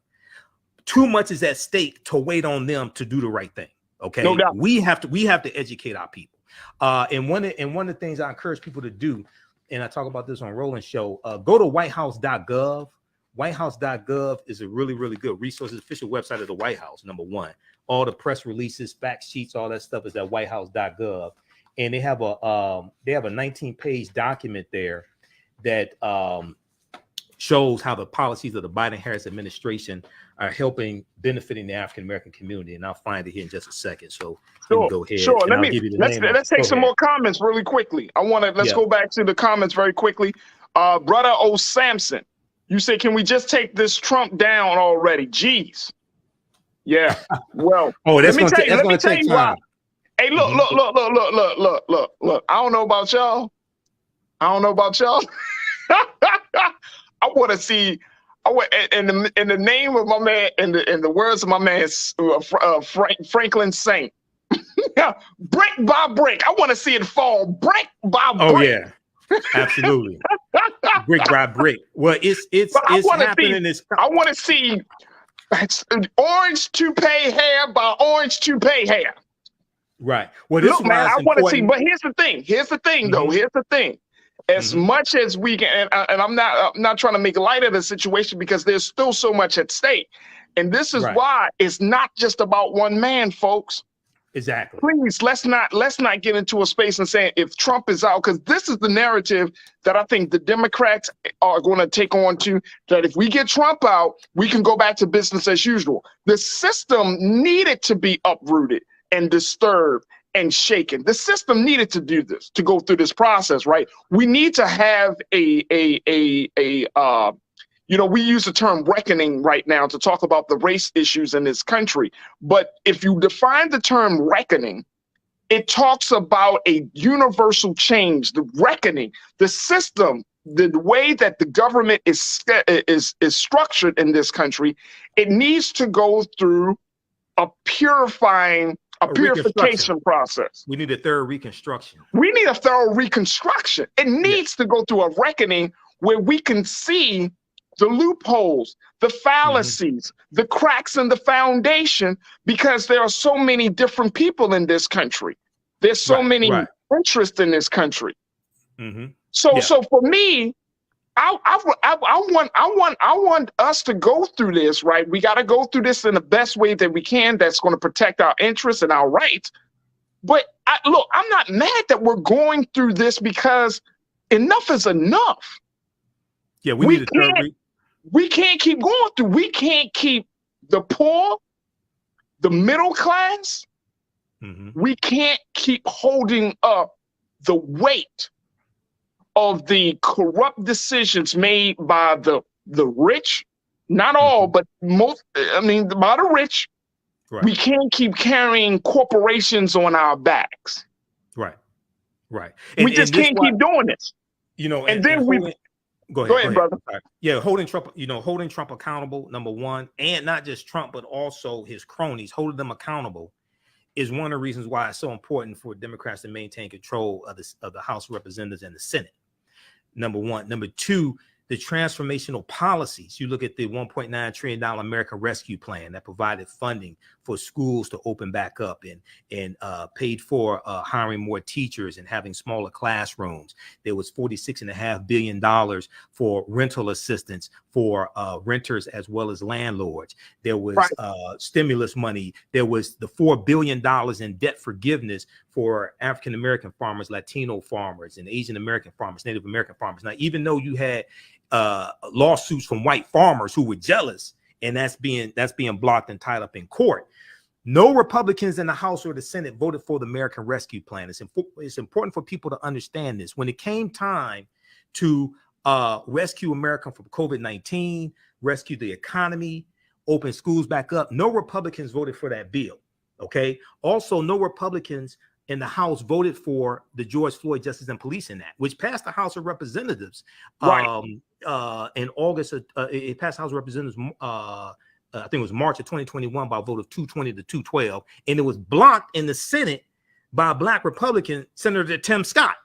Too much is at stake to wait on them to do the right thing. Okay, no doubt. We have to educate our people. And one of the things I encourage people to do, and I talk about this on Roland's show, go to whitehouse.gov. Whitehouse.gov is a really, really good resource. It's the official website of the White House, number one. All the press releases, fact sheets, all that stuff is at whitehouse.gov. And they have a 19-page document there that shows how the policies of the Biden-Harris administration are benefiting the African-American community. And I'll find it here in just a second. So you can go ahead. Sure. Let's take some more comments really quickly. Let's go back to the comments very quickly. Brother O. Sampson. You say, can we just take this Trump down already? Jeez. Yeah. Well, let me tell you why. Hey, look. I don't know about y'all. I want to see. In the name of my man, in the words of my man, Franklin Saint, brick by brick. I want to see it fall brick by brick. Oh yeah, absolutely. Brick by brick. Well, it's happening. I want to see orange toupee hair by orange toupee hair. Right. Well, look, man, I want to see. But here's the thing, though. Here's the thing. As much as we can, and I'm not trying to make light of the situation because there's still so much at stake, and this is why it's not just about one man, folks. Exactly. Please, let's not get into a space and say if Trump is out, because this is the narrative that I think the Democrats are going to take on to, that if we get Trump out, we can go back to business as usual. The system needed to be uprooted and disturbed and shaken. The system needed to do this, to go through this process, right? We need to have we use the term reckoning right now to talk about the race issues in this country. But if you define the term reckoning, it talks about a universal change, the reckoning, the system, the way that the government is structured in this country. It needs to go through a purification process. We need a thorough reconstruction. We need a thorough reconstruction. It needs to go through a reckoning where we can see the loopholes, the fallacies, the cracks in the foundation, because there are so many different people in this country. There's so many interests in this country. So for me, I want us to go through this, right? We got to go through this in the best way that we can. That's going to protect our interests and our rights. But look, I'm not mad that we're going through this, because enough is enough. Yeah, we can't keep going through. We can't keep the poor, the middle class. We can't keep holding up the weight of the corrupt decisions made by the rich, not all, but most, by the rich. We can't keep carrying corporations on our backs. Right. We just can't keep doing this. Go ahead, brother. Yeah, holding Trump accountable, number one, and not just Trump, but also his cronies, holding them accountable is one of the reasons why it's so important for Democrats to maintain control of the House of Representatives and the Senate. Number one. Number two, the transformational policies. You look at the $1.9 trillion American Rescue Plan that provided funding for schools to open back up and paid for hiring more teachers and having smaller classrooms. There was $46.5 billion for rental assistance for renters as well as landlords. There was stimulus money. There was the $4 billion in debt forgiveness for African-American farmers, Latino farmers, and Asian American farmers, Native American farmers. Now, even though you had lawsuits from white farmers who were jealous, and that's being blocked and tied up in court, no Republicans in the House or the Senate voted for the American Rescue Plan. It's important for people to understand this. When it came time to rescue America from COVID-19, rescue the economy, open schools back up, no Republicans voted for that bill. Okay. Also, no Republicans in the House voted for the George Floyd Justice and Policing Act, which passed the House of Representatives in August. It passed the House of Representatives, I think it was March of 2021 by a vote of 220 to 212. And it was blocked in the Senate by a Black Republican, Senator Tim Scott,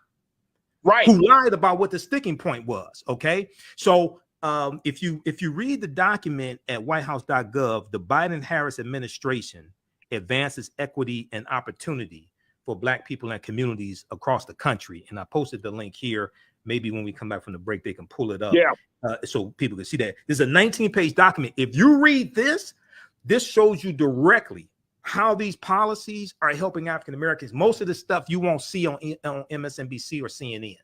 who lied about what the sticking point was. Okay. So if you read the document at whitehouse.gov, the Biden-Harris administration advances equity and opportunity for Black people and communities across the country. And I posted the link here. Maybe when we come back from the break, they can pull it up so people can see that. This is a 19-page document. If you read this, this shows you directly how these policies are helping African Americans. Most of the stuff you won't see on MSNBC or CNN.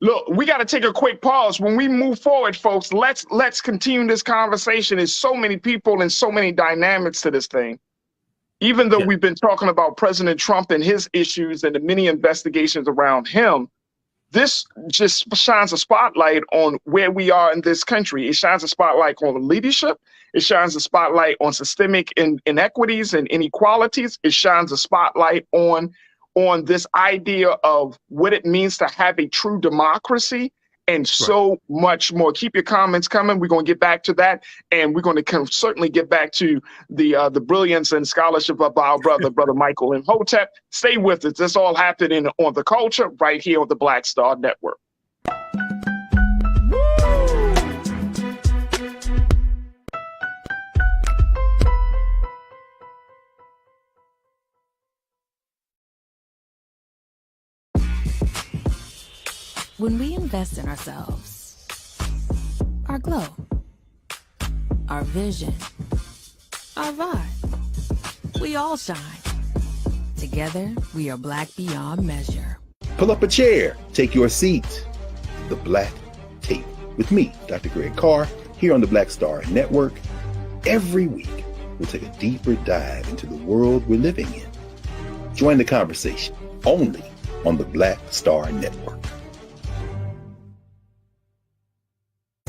Look, we got to take a quick pause. When we move forward, folks, let's continue this conversation. There's so many people and so many dynamics to this thing. Even though we've been talking about President Trump and his issues and the many investigations around him, this just shines a spotlight on where we are in this country. It shines a spotlight on leadership. It shines a spotlight on systemic inequities and inequalities. It shines a spotlight on this idea of what it means to have a true democracy and so much more. Keep your comments coming. We're going to get back to that, and we're going to certainly get back to the brilliance and scholarship of our brother Michael Imhotep. Stay with us. This all happening on The Culture right here on the Black Star Network. When we invest in ourselves, our glow, our vision, our vibe, we all shine. Together, we are black beyond measure. Pull up a chair, take your seat. The Black Tape with me, Dr. Greg Carr, here on the Black Star Network. Every week, we'll take a deeper dive into the world we're living in. Join the conversation only on the Black Star Network.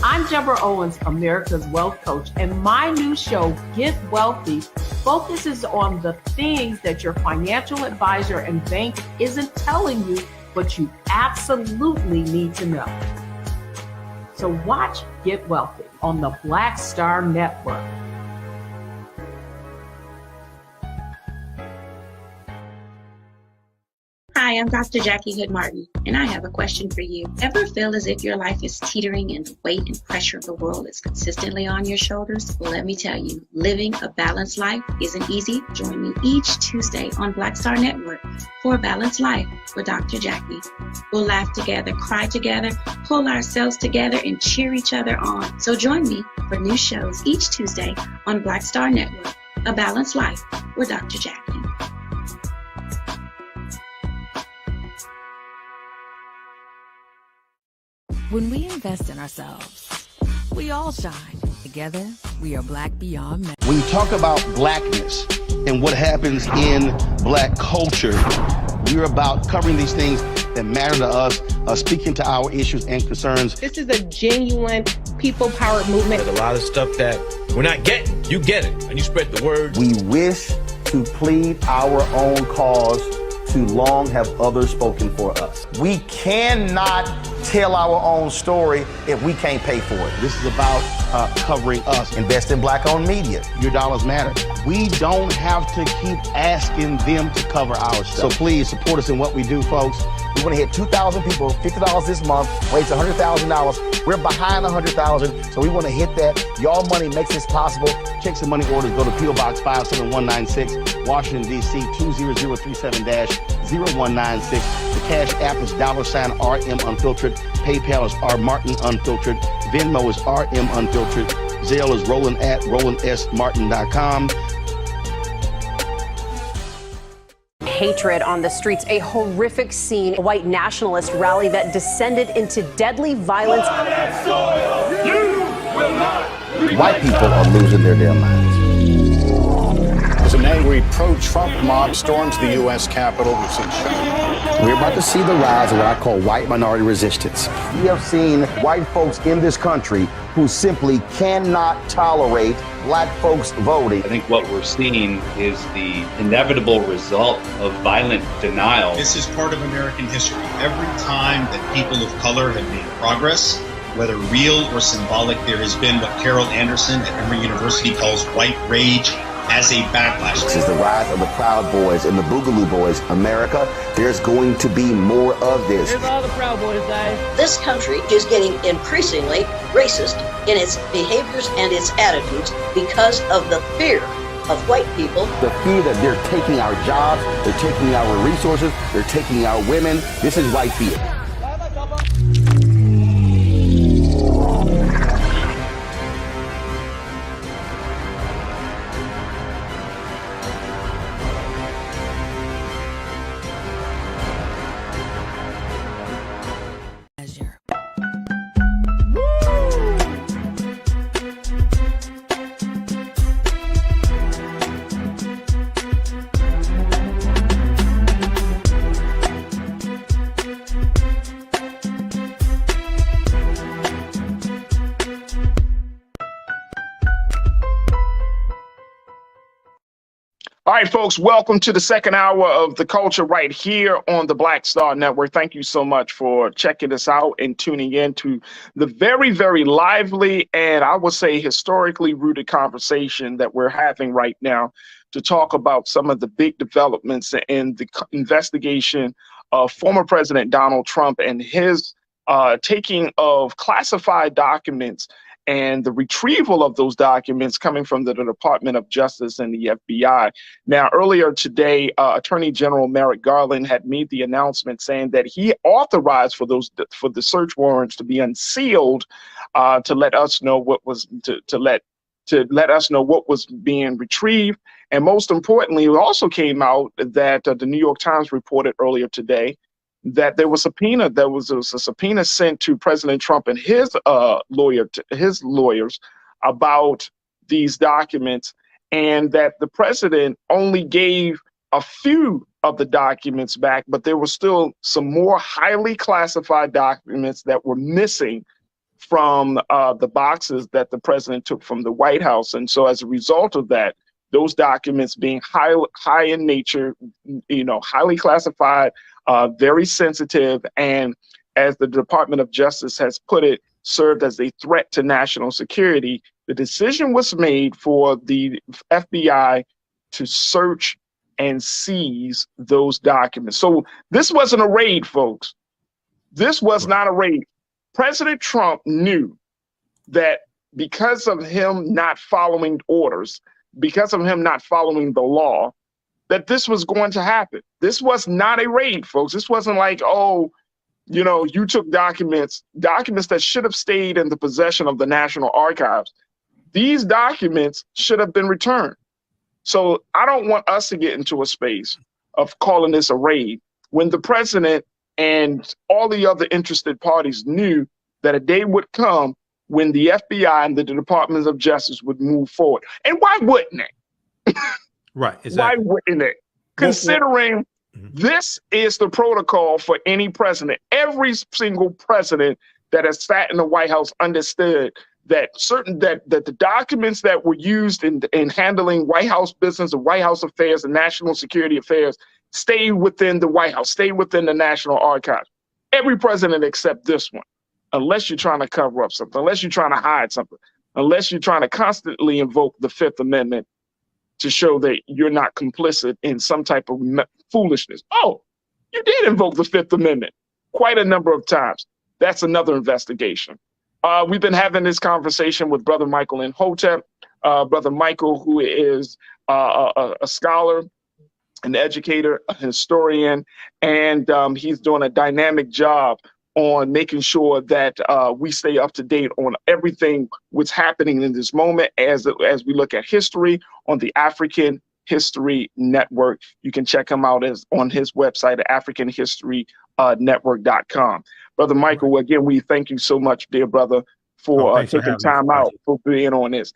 I'm Deborah Owens, America's Wealth Coach, and my new show, Get Wealthy, focuses on the things that your financial advisor and bank isn't telling you, but you absolutely need to know. So watch Get Wealthy on the Black Star Network. Hi, I'm Dr. Jackie Hood Martin, and I have a question for you. Ever feel as if your life is teetering and the weight and pressure of the world is consistently on your shoulders? Well, let me tell you, living a balanced life isn't easy. Join me each Tuesday on Black Star Network for a Balanced Life with Dr. Jackie. We'll laugh together, cry together, pull ourselves together, and cheer each other on. So join me for new shows each Tuesday on Black Star Network, A Balanced Life with Dr. Jackie. When we invest in ourselves, we all shine. Together, we are black beyond measure. When you talk about blackness and what happens in black culture, we're about covering these things that matter to us, speaking to our issues and concerns. This is a genuine people-powered movement. There's a lot of stuff that we're not getting. You get it, and you spread the word. We wish to plead our own cause. Too long have others spoken for us. We cannot tell our own story if we can't pay for it. This is about covering us. Invest in black-owned media. Your dollars matter. We don't have to keep asking them to cover our stuff. So please support us in what we do, folks. We want to hit 2,000 people, $50 this month, raise $100,000. We're behind 100,000, so we want to hit that. Y'all money makes this possible. Check some money orders. Go to P.O. Box 57196, Washington, D.C. 20037-0196. The Cash App is $RM Unfiltered. PayPal is R Martin Unfiltered. Venmo is RM Unfiltered. Zelle is Roland at RolandSMartin.com. Hatred on the streets, a horrific scene, a white nationalist rally that descended into deadly violence. White people are losing their damn minds. As an angry pro-Trump mob storms the U.S. Capitol, we've seen We're about to see the rise of what I call white minority resistance. We have seen white folks in this country who simply cannot tolerate black folks voting. I think what we're seeing is the inevitable result of violent denial. This is part of American history. Every time that people of color have made progress, whether real or symbolic, there has been what Carol Anderson at Emory University calls white rage as a backlash. This is the rise of the Proud Boys and the Boogaloo Boys. America, there's going to be more of this. Here's all the Proud Boys, guys. This country is getting increasingly racist in its behaviors and its attitudes because of the fear of white people. The fear that they're taking our jobs, they're taking our resources, they're taking our women. This is white fear. right, folks, welcome to the second hour of The Culture right here on the Black Star Network. Thank you so much for checking us out and tuning in to the very, very lively and I would say historically rooted conversation that we're having right now to talk about some of the big developments in the investigation of former President Donald Trump and his taking of classified documents and the retrieval of those documents coming from the Department of Justice and the FBI. Now, earlier today, Attorney General Merrick Garland had made the announcement saying that he authorized for the search warrants to be unsealed to let us know what was to let us know what was being retrieved. And most importantly, it also came out that the New York Times reported earlier today that there was a subpoena sent to President Trump and his lawyers about these documents, and that the president only gave a few of the documents back, but there were still some more highly classified documents that were missing from the boxes that the president took from the White House. And so as a result of that, those documents being high in nature, highly classified, very sensitive, and as the Department of Justice has put it, served as a threat to national security, the decision was made for the FBI to search and seize those documents. So this wasn't a raid, folks. This was not a raid. President Trump knew that because of him not following orders, because of him not following the law, that this was going to happen. This was not a raid, folks. This wasn't like, oh, you took documents that should have stayed in the possession of the National Archives. These documents should have been returned. So I don't want us to get into a space of calling this a raid when the president and all the other interested parties knew that a day would come when the FBI and the Department of Justice would move forward. And why wouldn't they? Right, exactly. Why wouldn't it? Considering this is the protocol for any president. Every single president that has sat in the White House understood that that the documents that were used in handling White House business and White House affairs and national security affairs stay within the White House, stay within the National Archives. Every president except this one, unless you're trying to cover up something, unless you're trying to hide something, unless you're trying to constantly invoke the Fifth Amendment to show that you're not complicit in some type of foolishness. Oh, you did invoke the Fifth Amendment quite a number of times. That's another investigation. We've been having this conversation with Brother Michael Imhotep. Brother Michael, who is a scholar, an educator, a historian, and he's doing a dynamic job on making sure that we stay up to date on everything what's happening in this moment as we look at history on the African History Network. You can check him out on his website at africanhistorynetwork.com. Brother Michael, again, we thank you so much, dear brother, for taking time out for being on this.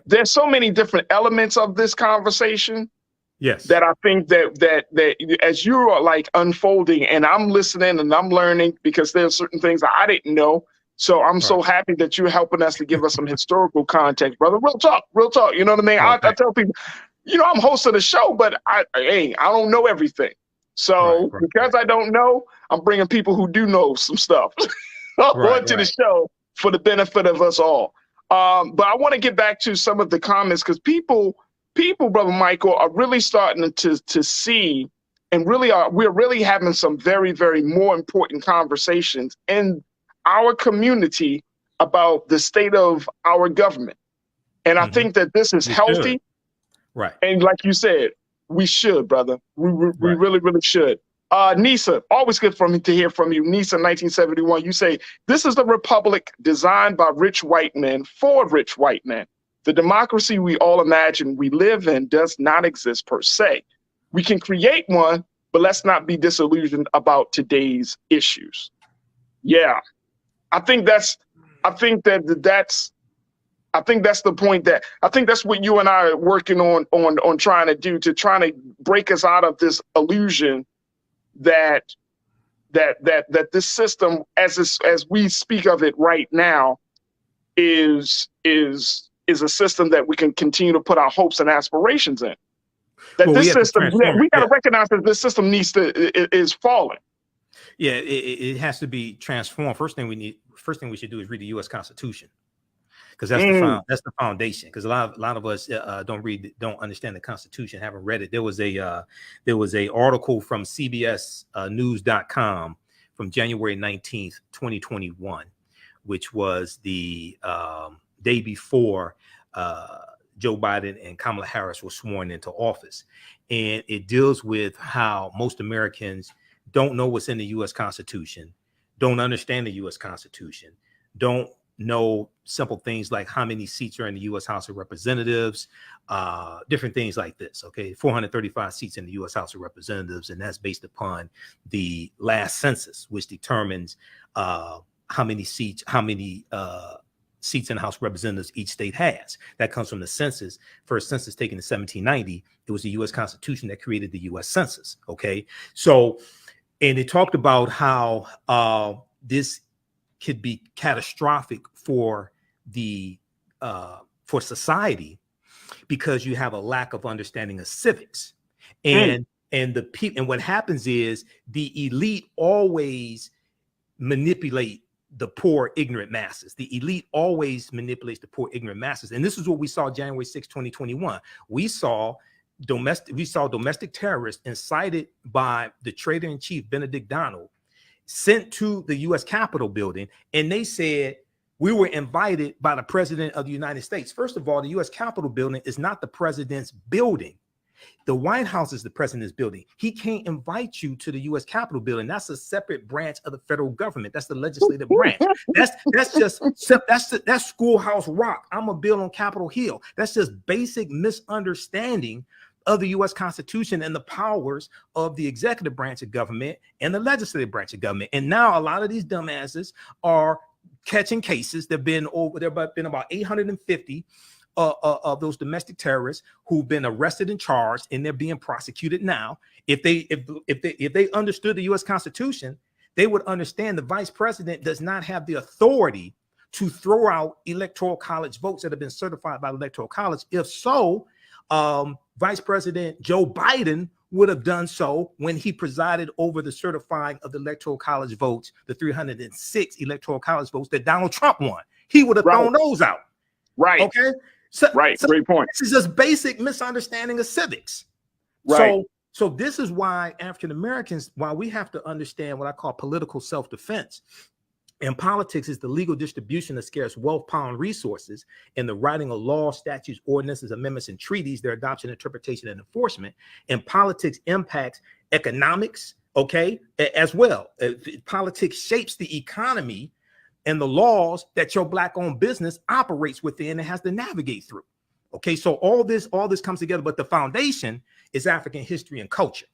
There's so many different elements of this conversation. Yes. That I think that as you are like unfolding and I'm listening and I'm learning, because there's certain things that I didn't know. So I'm so happy that you're helping us to give us some historical context, brother. Real talk. You know what I mean? I tell people, I'm host of the show, but I don't know everything. So because I don't know, I'm bringing people who do know some stuff onto the show for the benefit of us all. But I want to get back to some of the comments because people, Brother Michael, are really starting to see and we're really having some very, very more important conversations in our community about the state of our government. And I think that this is healthy. Right. And like you said, we should, brother. We really, really should. Nisa, always good to hear from you. Nisa, 1971, you say, this is the republic designed by rich white men for rich white men. The democracy we all imagine we live in does not exist per se. We can create one, but let's not be disillusioned about today's issues. Yeah, I think that's the point that I think that's what you and I are working on trying to do, to trying to break us out of this illusion that this system, as we speak of it right now, is a system that we can continue to put our hopes and aspirations in. That Well, we this have to system, transform we it. got to Yeah. recognize that this system is falling. Yeah, it has to be transformed. First thing we should do is read the U.S. Constitution, because that's the foundation. Because a lot of us don't understand the Constitution, haven't read it. There was a article from CBS News.com from January 19th, 2021, which was the day before Joe Biden and Kamala Harris were sworn into office, and it deals with how most Americans don't know what's in the U.S. Constitution, don't understand the U.S. Constitution, don't know simple things like how many seats are in the U.S. House of Representatives, different things like this. Okay, 435 seats in the U.S. House of Representatives, and that's based upon the last census, which determines how many seats in the House of Representatives each state has. That comes from the census. First census taken in 1790. It was the U.S. Constitution that created the U.S. Census. Okay, so. And it talked about how this could be catastrophic for society, because you have a lack of understanding of civics, and what happens is the elite always manipulate the poor, ignorant masses. The elite always manipulates the poor, ignorant masses, and this is what we saw January 6, 2021. We saw domestic terrorists incited by the traitor-in-chief Benedict Donald sent to the U.S. Capitol building, and they said we were invited by the President of the United States. First of all, the U.S. Capitol building is not the president's building. The White House is the president's building. He can't invite you to the U.S. Capitol building. That's a separate branch of the federal government. That's the legislative branch. That's Schoolhouse Rock. I'm a bill on Capitol Hill. That's just basic misunderstanding of the U.S. Constitution and the powers of the executive branch of government and the legislative branch of government. And now a lot of these dumbasses are catching cases. There have been about 850 of those domestic terrorists who've been arrested and charged, and they're being prosecuted now. If they understood the U.S. Constitution, they would understand the vice president does not have the authority to throw out electoral college votes that have been certified by the electoral college. If so, Vice President Joe Biden would have done so when he presided over the certifying of the electoral college votes, the 306 electoral college votes that Donald Trump won. He would have thrown those out. Right. Okay. Great point. This is just basic misunderstanding of civics. Right. So this is why African Americans, why we have to understand what I call political self-defense. And politics is the legal distribution of scarce wealth, power, and resources, and the writing of laws, statutes, ordinances, amendments, and treaties, their adoption, interpretation, and enforcement. And politics impacts economics, okay, as well. Politics shapes the economy and the laws that your Black-owned business operates within and has to navigate through. Okay, so all this comes together, but the foundation is African history and culture.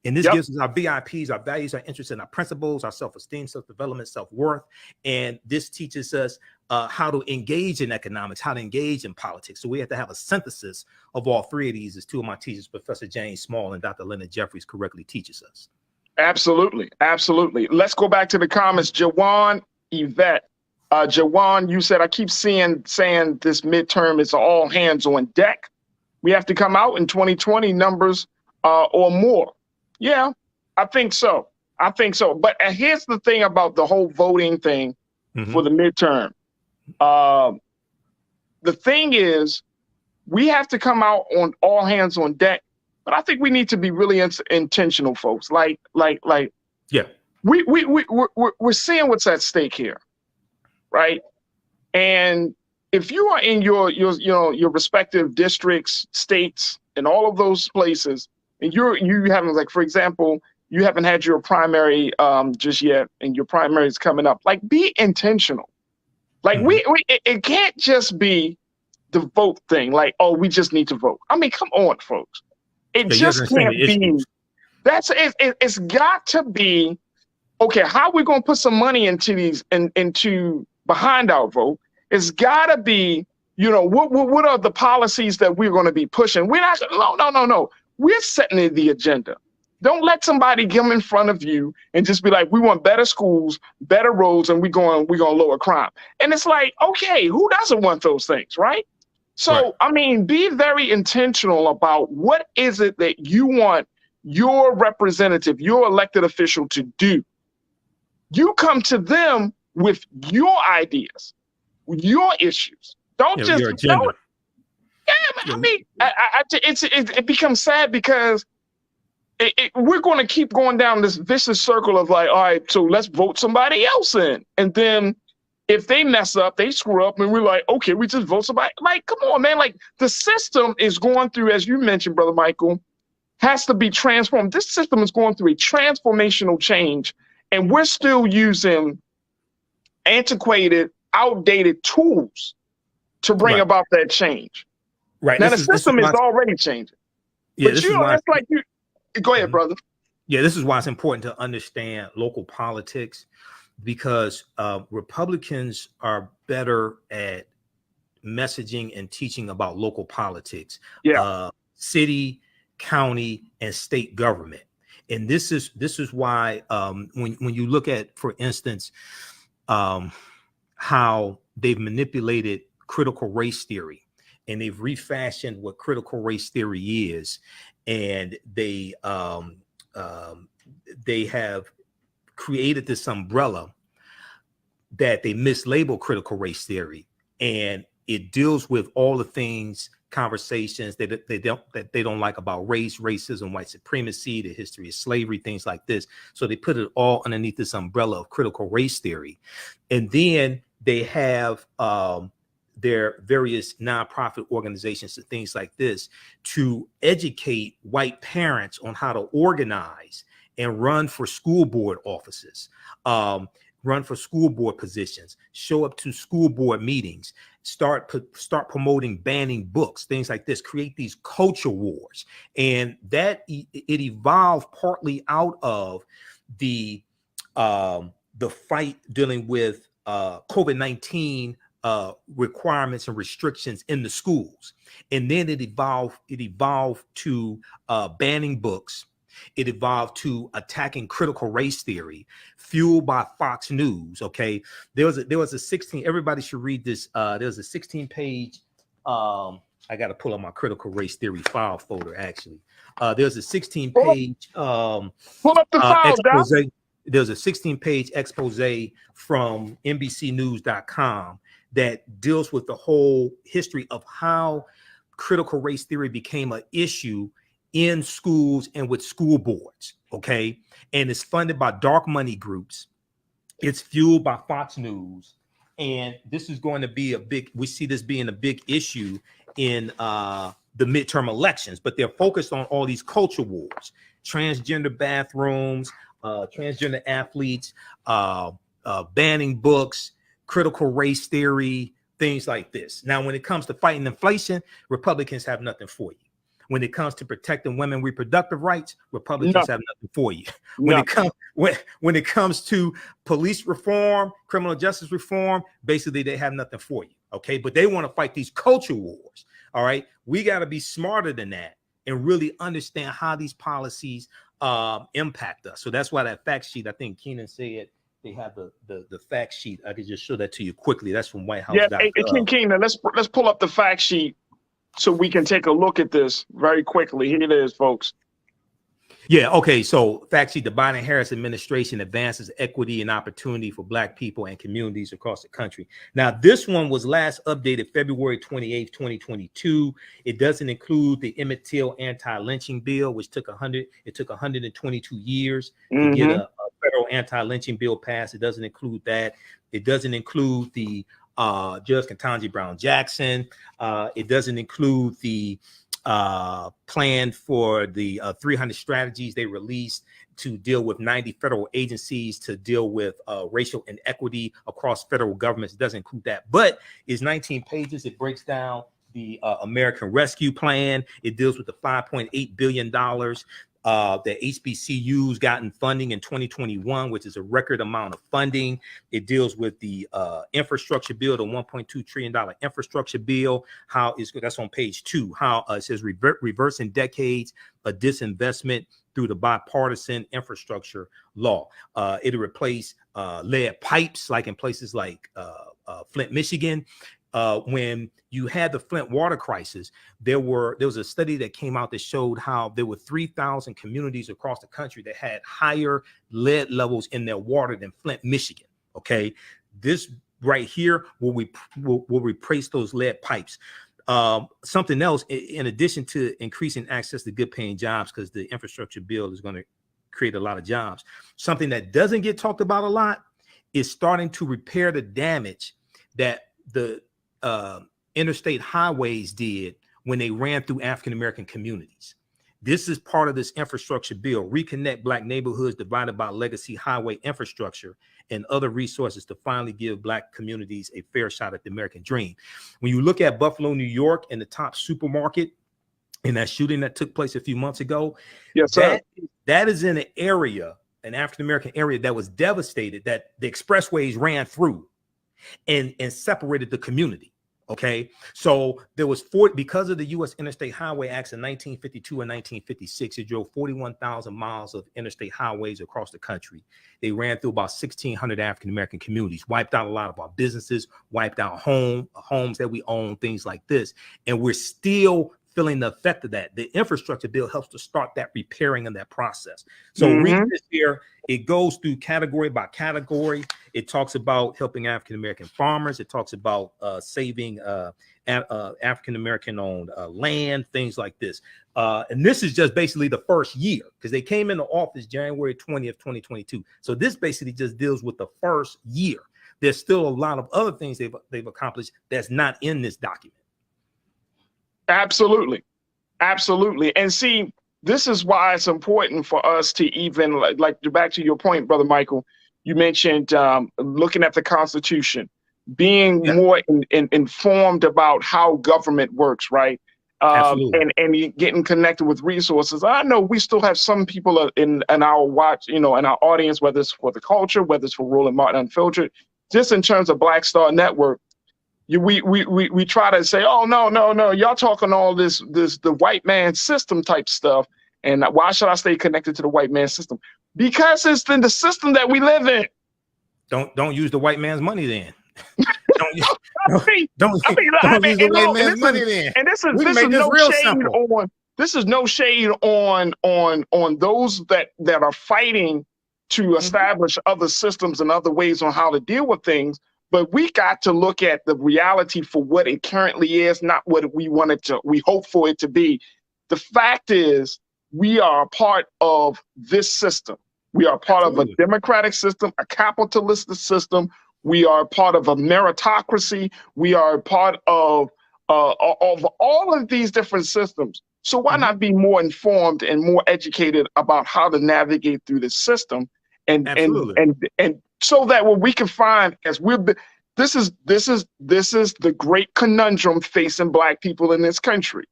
And this gives us our VIPs, our values, our interests, and our principles, our self-esteem, self-development, self-worth. And this teaches us how to engage in economics, how to engage in politics. So we have to have a synthesis of all three of these, as two of my teachers, Professor James Small and Dr. Leonard Jeffries, correctly teaches us. Absolutely. Absolutely. Let's go back to the comments. Jawan Yvette. Jawan, you said, I keep saying this midterm is all hands on deck. We have to come out in 2020 numbers or more. Yeah, I think so. But here's the thing about the whole voting thing for the midterm. The thing is, we have to come out on all hands on deck. But I think we need to be really intentional, folks. We're seeing what's at stake here, right? And if you are in your respective districts, states, and all of those places, and you haven't, like, for example, you haven't had your primary just yet, and your primary is coming up. Like, be intentional. Like, it can't just be the vote thing. Like, oh, we just need to vote. I mean, come on, folks. It just can't be. It's got to be. Okay, how are we going to put some money into behind our vote? It's got to be. What are the policies that we're going to be pushing? We're not. No. We're setting the agenda. Don't let somebody come in front of you and just be like, we want better schools, better roads, and we're going to lower crime. And it's like, okay, who doesn't want those things, right? So, Right. I mean, be very intentional about what is it that you want your representative, your elected official to do. You come to them with your ideas, your issues. Don't just your agenda. don't. Yeah, I mean, it becomes sad because we're going to keep going down this vicious circle of like, all right, so let's vote somebody else in, and then if they mess up, they screw up, and we're like, okay, we just vote somebody. Like, come on, man. Like, the system is going through, as you mentioned, Brother Michael, has to be transformed. This system is going through a transformational change, and we're still using antiquated, outdated tools to bring about that change. Right. Now, the system is already changing. Yeah, but you know, that's like you. Go ahead, brother. Yeah, this is why it's important to understand local politics, because Republicans are better at messaging and teaching about local politics, city, county, and state government. And this is why when you look at, for instance, how they've manipulated critical race theory, and they've refashioned what critical race theory is, and they have created this umbrella that they mislabel critical race theory, and it deals with all the things, conversations that they don't like about race, racism, white supremacy, the history of slavery, things like this. So they put it all underneath this umbrella of critical race theory, and then they have their various nonprofit organizations and things like this to educate white parents on how to organize and run for school board offices, run for school board positions, show up to school board meetings, start promoting banning books, things like this, create these culture wars. And that it evolved partly out of the fight dealing with COVID-19 requirements and restrictions in the schools. And then it evolved to banning books. It evolved to attacking critical race theory, fueled by Fox News. Okay, there was a 16. Everybody should read this. There was a 16-page. I got to pull up my critical race theory file folder. Actually, there's a 16-page. Pull up the file, expose. There's a 16-page expose from NBCNews.com that deals with the whole history of how critical race theory became an issue in schools and with school boards. Okay, and it's funded by dark money groups. It's fueled by Fox News, and this is going to be we see this being a big issue in the midterm elections. But they're focused on all these culture wars, transgender bathrooms, transgender athletes, banning books, critical race theory, things like this. Now, when it comes to fighting inflation, Republicans have nothing for you. When it comes to protecting women's reproductive rights, Republicans have nothing for you. When it comes to police reform, criminal justice reform, basically they have nothing for you. Okay, but they want to fight these culture wars. All right, we got to be smarter than that and really understand how these policies impact us. So that's why that fact sheet, I think Keenan said they have the fact sheet. I could just show that to you quickly. That's from White House. Yeah, hey, Keenan, let's pull up the fact sheet so we can take a look at this very quickly. Here it is, folks. Yeah, okay. So fact sheet: the Biden-Harris administration advances equity and opportunity for Black people and communities across the country. Now, this one was last updated February 28th, 2022. It doesn't include the Emmett Till anti-lynching bill, which took 122 years to get a federal anti-lynching bill passed. It doesn't include that. It doesn't include the Judge Ketanji Brown Jackson. It doesn't include the plan for the 300 strategies they released to deal with 90 federal agencies to deal with racial inequity across federal governments. It doesn't include that, but it's 19 pages. It breaks down the American Rescue Plan. It deals with the $5.8 billion that HBCUs got in funding in 2021, which is a record amount of funding. It deals with the infrastructure bill, the $1.2 trillion infrastructure bill. That's on page 2. How it says reversing decades of disinvestment through the bipartisan infrastructure law. It'll replace lead pipes, like in places like Flint, Michigan. when you had the Flint water crisis, there was a study that came out that showed how there were 3,000 communities across the country that had higher lead levels in their water than Flint, Michigan. Okay, this right here will replace those lead pipes. Something else, in addition to increasing access to good paying jobs, because the infrastructure bill is going to create a lot of jobs. Something that doesn't get talked about a lot is starting to repair the damage that the interstate highways did when they ran through African-American communities. This is part of this infrastructure bill, reconnect Black neighborhoods divided by legacy highway infrastructure and other resources to finally give Black communities a fair shot at the American dream. When you look at Buffalo, New York, and the top supermarket in that shooting that took place a few months ago, yes, sir. That is in an area, an African-American area that was devastated, that the expressways ran through and separated the community. Okay, so there was because of the U.S. Interstate Highway Acts in 1952 and 1956, it drove 41,000 miles of interstate highways across the country. They ran through about 1,600 African-American communities, wiped out a lot of our businesses, wiped out homes that we own, things like this. And we're still feeling the effect of that. The infrastructure bill helps to start that repairing of that process. So read this here. It goes through category by category. It talks about helping African-American farmers. It talks about saving African-American owned land, things like this. And this is just basically the first year, because they came into office January 20th, 2022. So this basically just deals with the first year. There's still a lot of other things they've accomplished that's not in this document. Absolutely. Absolutely. And see, this is why it's important for us to even, like back to your point, Brother Michael, you mentioned looking at the Constitution, being more informed about how government works, right? And getting connected with resources. I know we still have some people in our watch, in our audience, whether it's for the culture, whether it's for Roland Martin Unfiltered, just in terms of Black Star Network. We try to say, oh, no, y'all talking all this the white man system type stuff. And why should I stay connected to the white man system? Because it's in the system that we live in. Don't use the white man's money then. don't use the white man's money then. And this is no shade on those that are fighting to establish other systems and other ways on how to deal with things. But we got to look at the reality for what it currently is, not what we hope for it to be. The fact is, we are a part of this system. We are part of a democratic system, a capitalist system. We are part of a meritocracy. We are part of all of these different systems. So why not be more informed and more educated about how to navigate through this system, and so that what we can find as this is the great conundrum facing Black people in this country.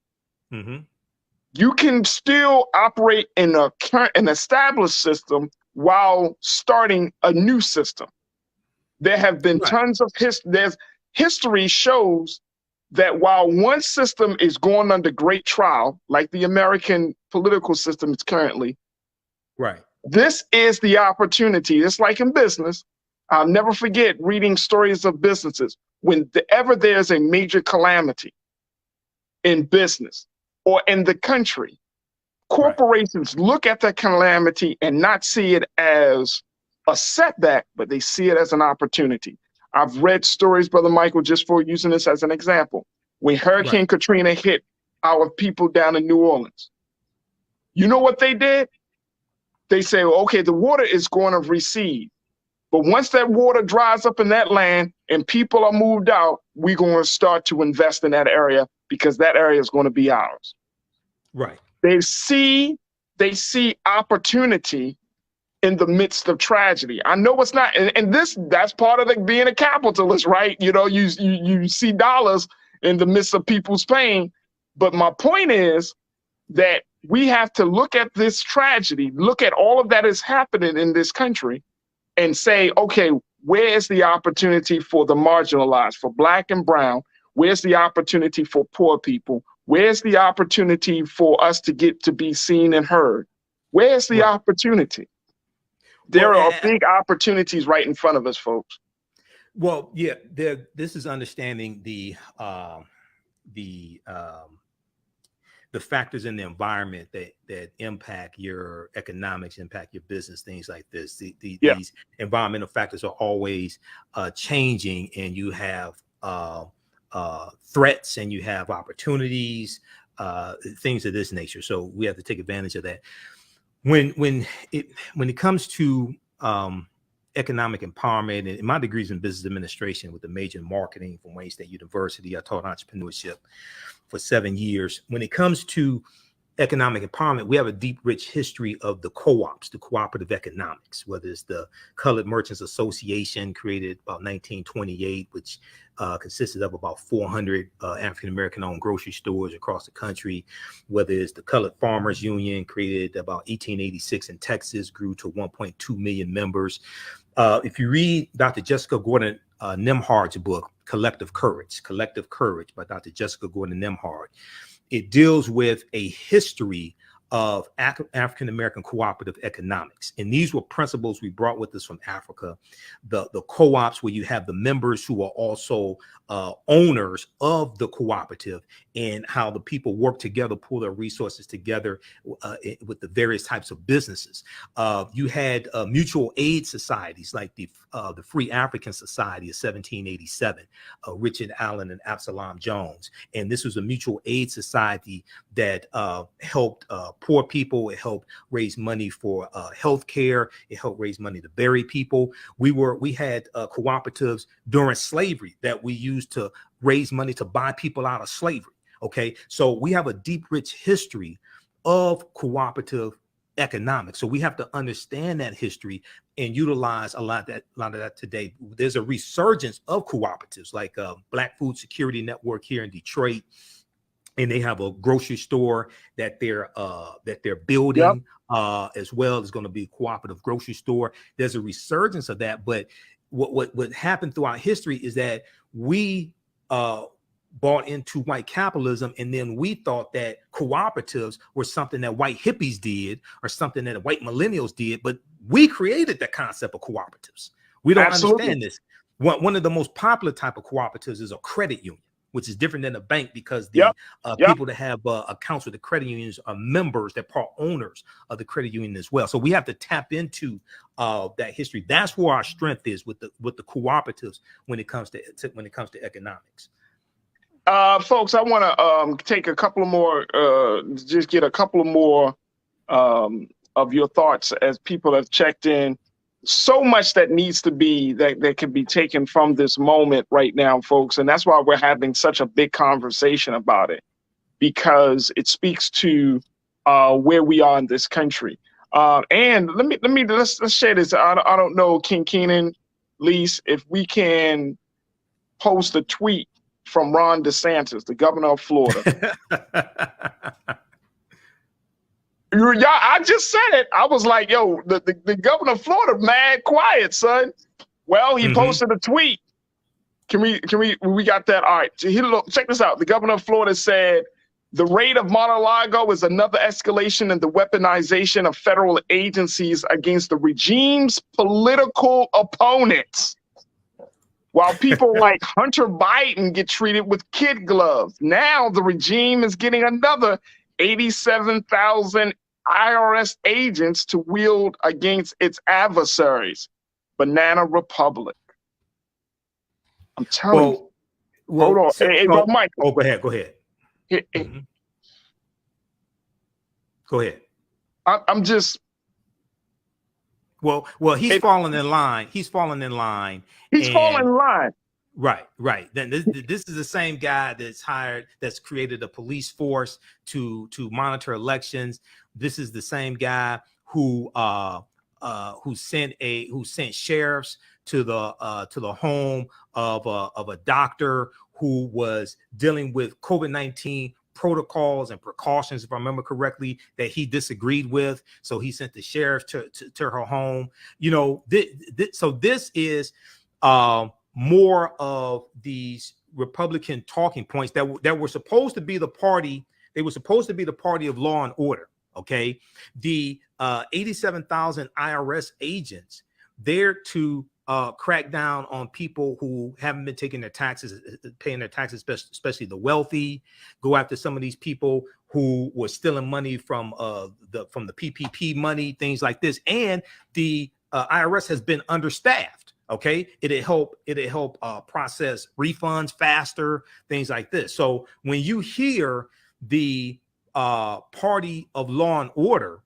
You can still operate in an established system while starting a new system. There have been tons of history shows that while one system is going under great trial, like the American political system is currently, this is the opportunity. It's like in business. I'll never forget reading stories of businesses. Whenever there's a major calamity in business or in the country, corporations look at that calamity and not see it as a setback, but they see it as an opportunity. I've read stories, Brother Michael, just for using this as an example. When Hurricane Katrina hit our people down in New Orleans, you know what they did? They say, okay, the water is going to recede. But once that water dries up in that land and people are moved out, we're going to start to invest in that area because that area is going to be ours. They see opportunity in the midst of tragedy. I know it's not, and that's part of being a capitalist, right? You see dollars in the midst of people's pain. But my point is that we have to look at this tragedy, look at all of that is happening in this country, and say, okay, where is the opportunity for the marginalized, for Black and brown? Where's the opportunity for poor people? Where's the opportunity for us to get to be seen and heard? Where's the opportunity? There are big opportunities right in front of us, folks. Well, yeah, this is understanding the factors in the environment that impact your economics, impact your business, things like this. These environmental factors are always changing, and you have threats and you have opportunities, things of this nature. So we have to take advantage of that. When it comes to economic empowerment, and my degree is in business administration with a major in marketing from Wayne State University. I taught entrepreneurship for 7 years. When it comes to economic empowerment, we have a deep, rich history of the co-ops, the cooperative economics, whether it's the Colored Merchants Association, created about 1928, which consisted of about 400 African-American owned grocery stores across the country, whether it's the Colored Farmers Union, created about 1886 in Texas, grew to 1.2 million members. If you read Dr. Jessica Gordon Nimhard's book, Collective Courage by Dr. Jessica Gordon Nimhard, it deals with a history of African-American cooperative economics. And these were principles we brought with us from Africa. The co-ops, where you have the members who are also owners of the cooperative, and how the people work together, pull their resources together with the various types of businesses. You had mutual aid societies like the Free African Society of 1787, Richard Allen and Absalom Jones. And this was a mutual aid society that helped poor people. It helped raise money for health care. It helped raise money to bury people. We had cooperatives during slavery that we used to raise money to buy people out of slavery. Okay, so we have a deep, rich history of cooperative economics. So we have to understand that history and utilize a lot of that today. There's a resurgence of cooperatives like Black Food Security Network here in Detroit, and they have a grocery store that they're building as well. It's going to be a cooperative grocery store. There's a resurgence of that, but what happened throughout history is that we bought into white capitalism, and then we thought that cooperatives were something that white hippies did or something that white millennials did, but we created the concept of cooperatives. We don't understand this. One of the most popular type of cooperatives is a credit union, which is different than a bank, because the people that have accounts with the credit unions are members, they're part owners of the credit union as well. So we have to tap into that history. That's where our strength is with the cooperatives when it comes to economics. Folks, I want to take a couple of more, just get a couple of more of your thoughts as people have checked in. So much that needs to be, that can be taken from this moment right now, folks. And that's why we're having such a big conversation about it, because it speaks to where we are in this country. And let's share this. I don't know, King Keenan, Lise, if we can post a tweet from Ron DeSantis, the governor of Florida. I just said it. I was like, yo, the governor of Florida, mad quiet, son. Well, he posted a tweet. We got that? All right. Check this out. The governor of Florida said, the raid of Mar-a-Lago is another escalation in the weaponization of federal agencies against the regime's political opponents. While people like Hunter Biden get treated with kid gloves, now the regime is getting another 87,000 IRS agents to wield against its adversaries. Banana Republic. I'm telling you. Hold on. Hey, Mike. Oh, go ahead. Go ahead. Go ahead. I'm just. Well, he's falling in line. He's falling in line. Right. Then this is the same guy that's created a police force to monitor elections. This is the same guy who sent sheriffs to the home of a doctor who was dealing with COVID-19 protocols and precautions, if I remember correctly, that he disagreed with. So he sent the sheriff to her home. You know, so this is more of these Republican talking points that were supposed to be the party. They were supposed to be the party of law and order. Okay, the 87,000 IRS agents there to crack down on people who haven't been taking their taxes, paying their taxes, especially the wealthy. Go after some of these people who were stealing money from the PPP money, things like this. And the IRS has been understaffed. Okay, it'll help process refunds faster, things like this. So when you hear the party of law and order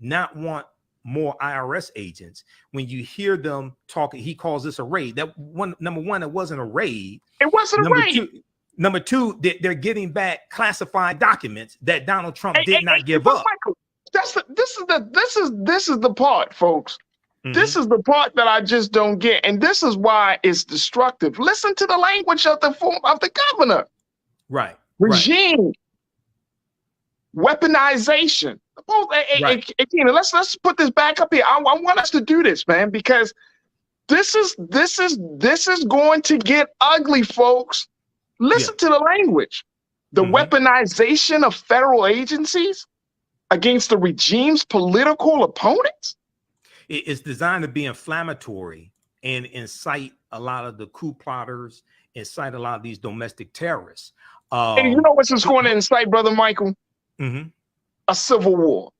not want more IRS agents, when you hear them talking, he calls this a raid. That one, number one, it wasn't a raid. It wasn't a raid. Number two, they're getting back classified documents that Donald Trump did not give up. Michael, this is the part, folks. This is the part that I just don't get, and this is why it's destructive. Listen to the language of the governor. Right. Regime. Right. Weaponization. Right. Let's put this back up here. I want us to do this, man, because this is going to get ugly, folks. Listen to the language. The weaponization of federal agencies against the regime's political opponents. It's designed to be inflammatory and incite a lot of the coup plotters, incite a lot of these domestic terrorists. And you know what's just going to incite, Brother Michael? A civil war.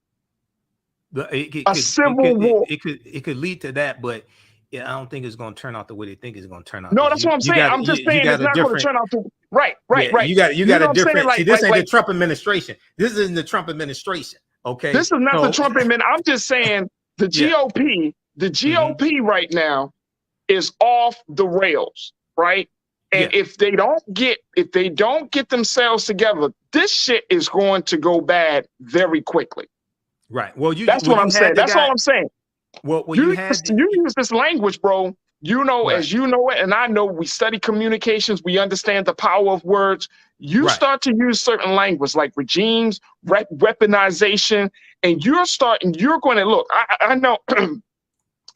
A civil war. It could lead to that, but I don't think it's going to turn out the way they think it's going to turn out. No, that's what I'm saying. I'm just saying it's not going to turn out to right. You got a different. See, this ain't the Trump administration. This isn't the Trump administration. Okay, this is not the Trump administration. I'm just saying. The GOP, right now is off the rails, right? And if they don't get themselves together, this shit is going to go bad very quickly. Right. Well, that's what I'm saying. That's all I'm saying. Well, you use this language, bro. You know, as you know it, and I know we study communications. We understand the power of words. You start to use certain language like regimes, weaponization, and you're going to look. I know.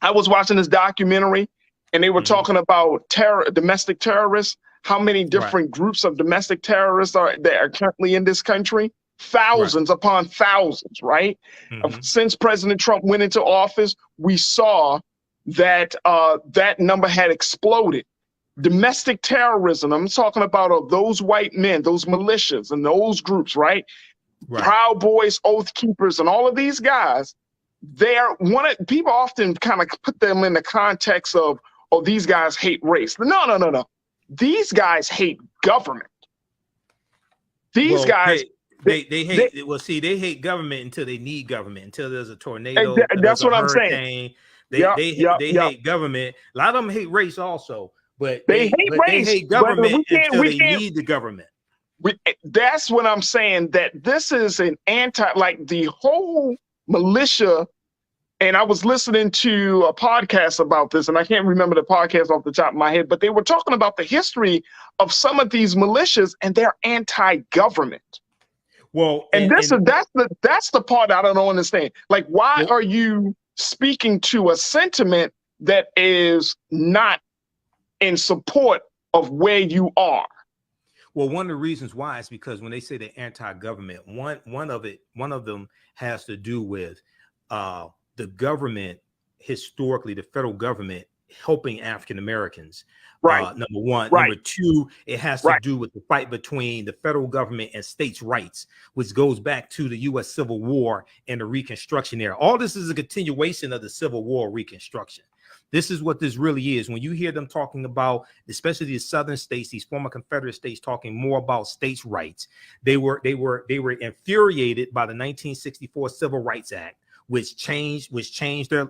I was watching this documentary, and they were talking about domestic terrorists. How many different groups of domestic terrorists are currently in this country? Thousands upon thousands, right? Since President Trump went into office, we saw that that number had exploded. Domestic terrorism, I'm talking about those white men, those militias and those groups, right? Proud Boys, Oath Keepers, and all of these guys, people often kind of put them in the context of, oh, these guys hate race. No. These guys hate government. These guys they hate they hate government until they need government, until there's a tornado. That's what I'm saying. They hate government. A lot of them hate race also, but they hate government until they need the government. That's what I'm saying, that this is an like the whole militia. And I was listening to a podcast about this, and I can't remember the podcast off the top of my head, but they were talking about the history of some of these militias, and they're anti-government. Well, that's the part I don't understand. Like, why are you speaking to a sentiment that is not in support of where you are? Well, one of the reasons why is because when they say they're anti-government, one of them has to do with the government, historically, the federal government helping African Americans. Number one. Number two, it has to do with the fight between the federal government and states' rights, which goes back to the U.S. Civil War and the Reconstruction era. All this is a continuation of the Civil War Reconstruction. This is what this really is. When you hear them talking about, especially these southern states, these former Confederate states, talking more about states' rights, they were infuriated by the 1964 Civil Rights Act, which changed the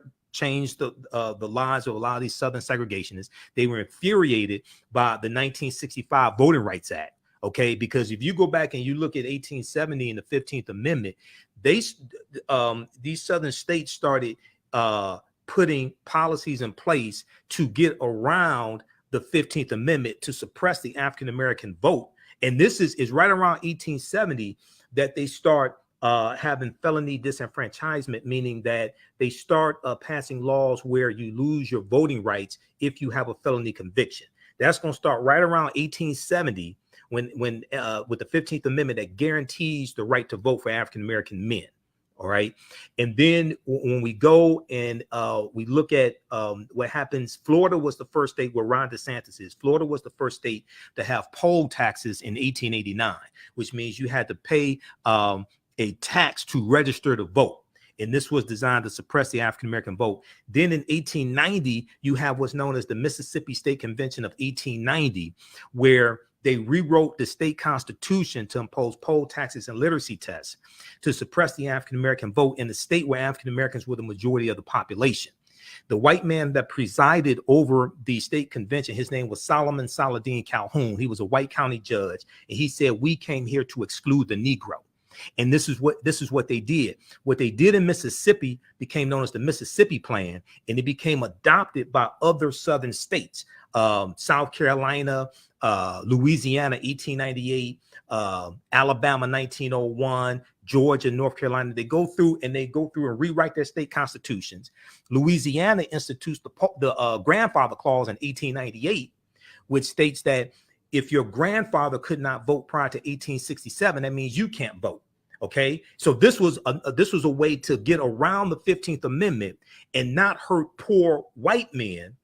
lives of a lot of these southern segregationists. They were infuriated by the 1965 Voting Rights Act. Okay, because if you go back and you look at 1870 and the 15th Amendment, these southern states started putting policies in place to get around the 15th Amendment to suppress the African American vote. And this is right around 1870 that they start having felony disenfranchisement, meaning that they start passing laws where you lose your voting rights if you have a felony conviction. That's going to start right around 1870 when with the 15th Amendment that guarantees the right to vote for African American men. All right. And then when we go and we look at what happens, Florida was the first state where Ron DeSantis is. Florida was the first state to have poll taxes in 1889, which means you had to pay a tax to register to vote. And this was designed to suppress the African-American vote. Then in 1890, you have what's known as the Mississippi State Convention of 1890, where they rewrote the state constitution to impose poll taxes and literacy tests to suppress the African-American vote in the state where African-Americans were the majority of the population. The white man that presided over the state convention, his name was Solomon Saladin Calhoun. He was a white county judge, and he said, we came here to exclude the Negro. And this is what they did. What they did in Mississippi became known as the Mississippi Plan, and it became adopted by other southern states, South Carolina, Louisiana, 1898, Alabama, 1901, Georgia, North Carolina. They go through and rewrite their state constitutions. Louisiana institutes the grandfather clause in 1898, which states that if your grandfather could not vote prior to 1867, that means you can't vote. Okay, so this was a way to get around the 15th Amendment and not hurt poor white men,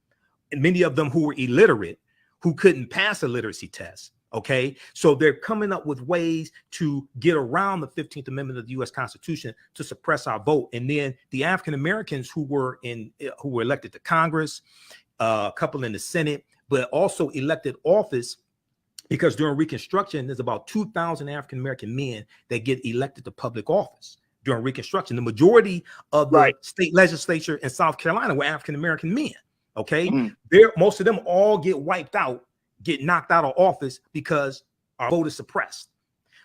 and many of them who were illiterate, who couldn't pass a literacy test. Okay, so they're coming up with ways to get around the 15th Amendment of the U.S. Constitution to suppress our vote. And then the African Americans who were elected to Congress, a couple in the Senate, but also elected office. Because during Reconstruction, there's about 2,000 African-American men that get elected to public office during Reconstruction. The majority of the state legislature in South Carolina were African-American men. Okay. Most of them all get wiped out, get knocked out of office because our vote is suppressed.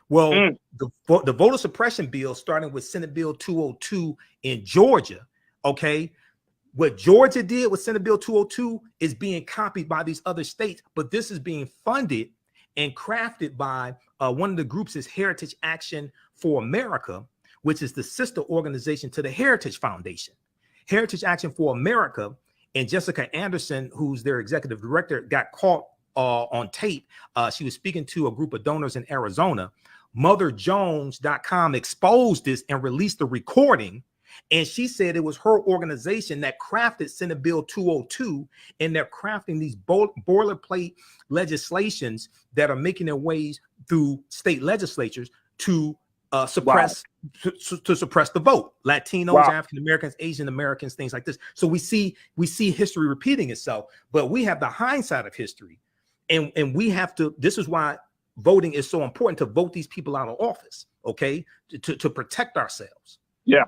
Well, the voter suppression bill, starting with Senate Bill 202 in Georgia. Okay. What Georgia did with Senate Bill 202 is being copied by these other states, but this is being funded and crafted by one of the groups is Heritage Action for America, which is the sister organization to the Heritage Foundation. Heritage Action for America and Jessica Anderson, who's their executive director, got caught on tape. She was speaking to a group of donors in Arizona. MotherJones.com exposed this and released the recording. And she said it was her organization that crafted Senate Bill 202, and they're crafting these boilerplate legislations that are making their ways through state legislatures to suppress the vote. Latinos, African Americans, Asian Americans, things like this. So we see history repeating itself, but we have the hindsight of history, and we have to. This is why voting is so important, to vote these people out of office. Okay, to protect ourselves. Yeah.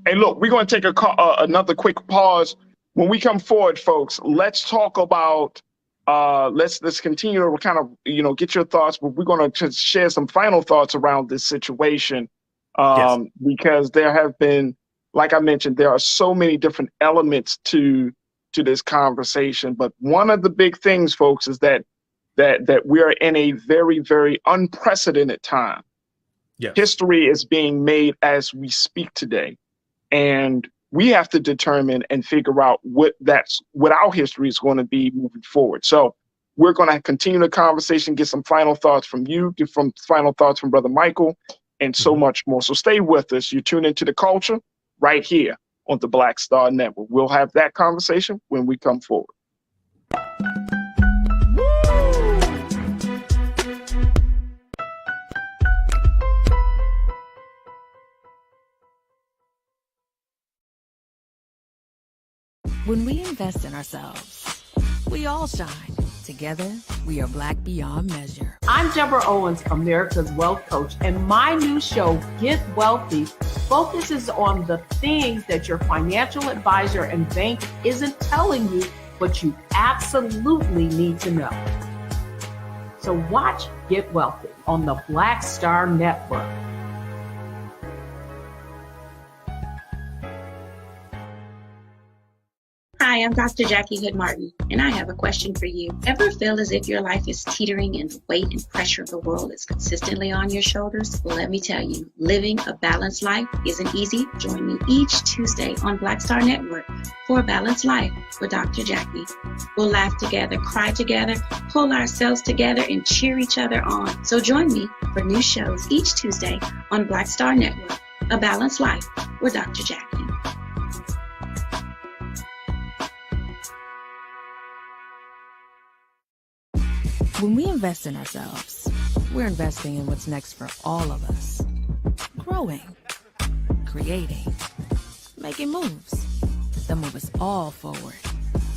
Hey, look, we're going to take another quick pause. When we come forward, folks, let's talk about, let's continue to kind of, get your thoughts, but we're going to share some final thoughts around this situation because there have been, like I mentioned, there are so many different elements to this conversation. But one of the big things, folks, is that we are in a very, very unprecedented time. Yes. History is being made as we speak today, and we have to determine and figure out what our history is going to be moving forward. So we're going to continue the conversation, get some final thoughts from you, get some final thoughts from Brother Michael, and so much more. So stay with us. You tune into The Culture right here on the Black Star Network. We'll have that conversation when we come forward. When we invest in ourselves, we all shine. Together, we are Black beyond measure. I'm Deborah Owens, America's Wealth Coach, and my new show, Get Wealthy, focuses on the things that your financial advisor and bank isn't telling you, but you absolutely need to know. So watch Get Wealthy on the Black Star Network. Hi, I'm Dr. Jackie Hood Martin, and I have a question for you. Ever feel as if your life is teetering and the weight and pressure of the world is consistently on your shoulders? Well, let me tell you, living a balanced life isn't easy. Join me each Tuesday on Black Star Network for A Balanced Life with Dr. Jackie. We'll laugh together, cry together, pull ourselves together, and cheer each other on. So join me for new shows each Tuesday on Black Star Network A Balanced Life with Dr. Jackie. When we invest in ourselves, we're investing in what's next for all of us. Growing, creating, making moves that move us all forward.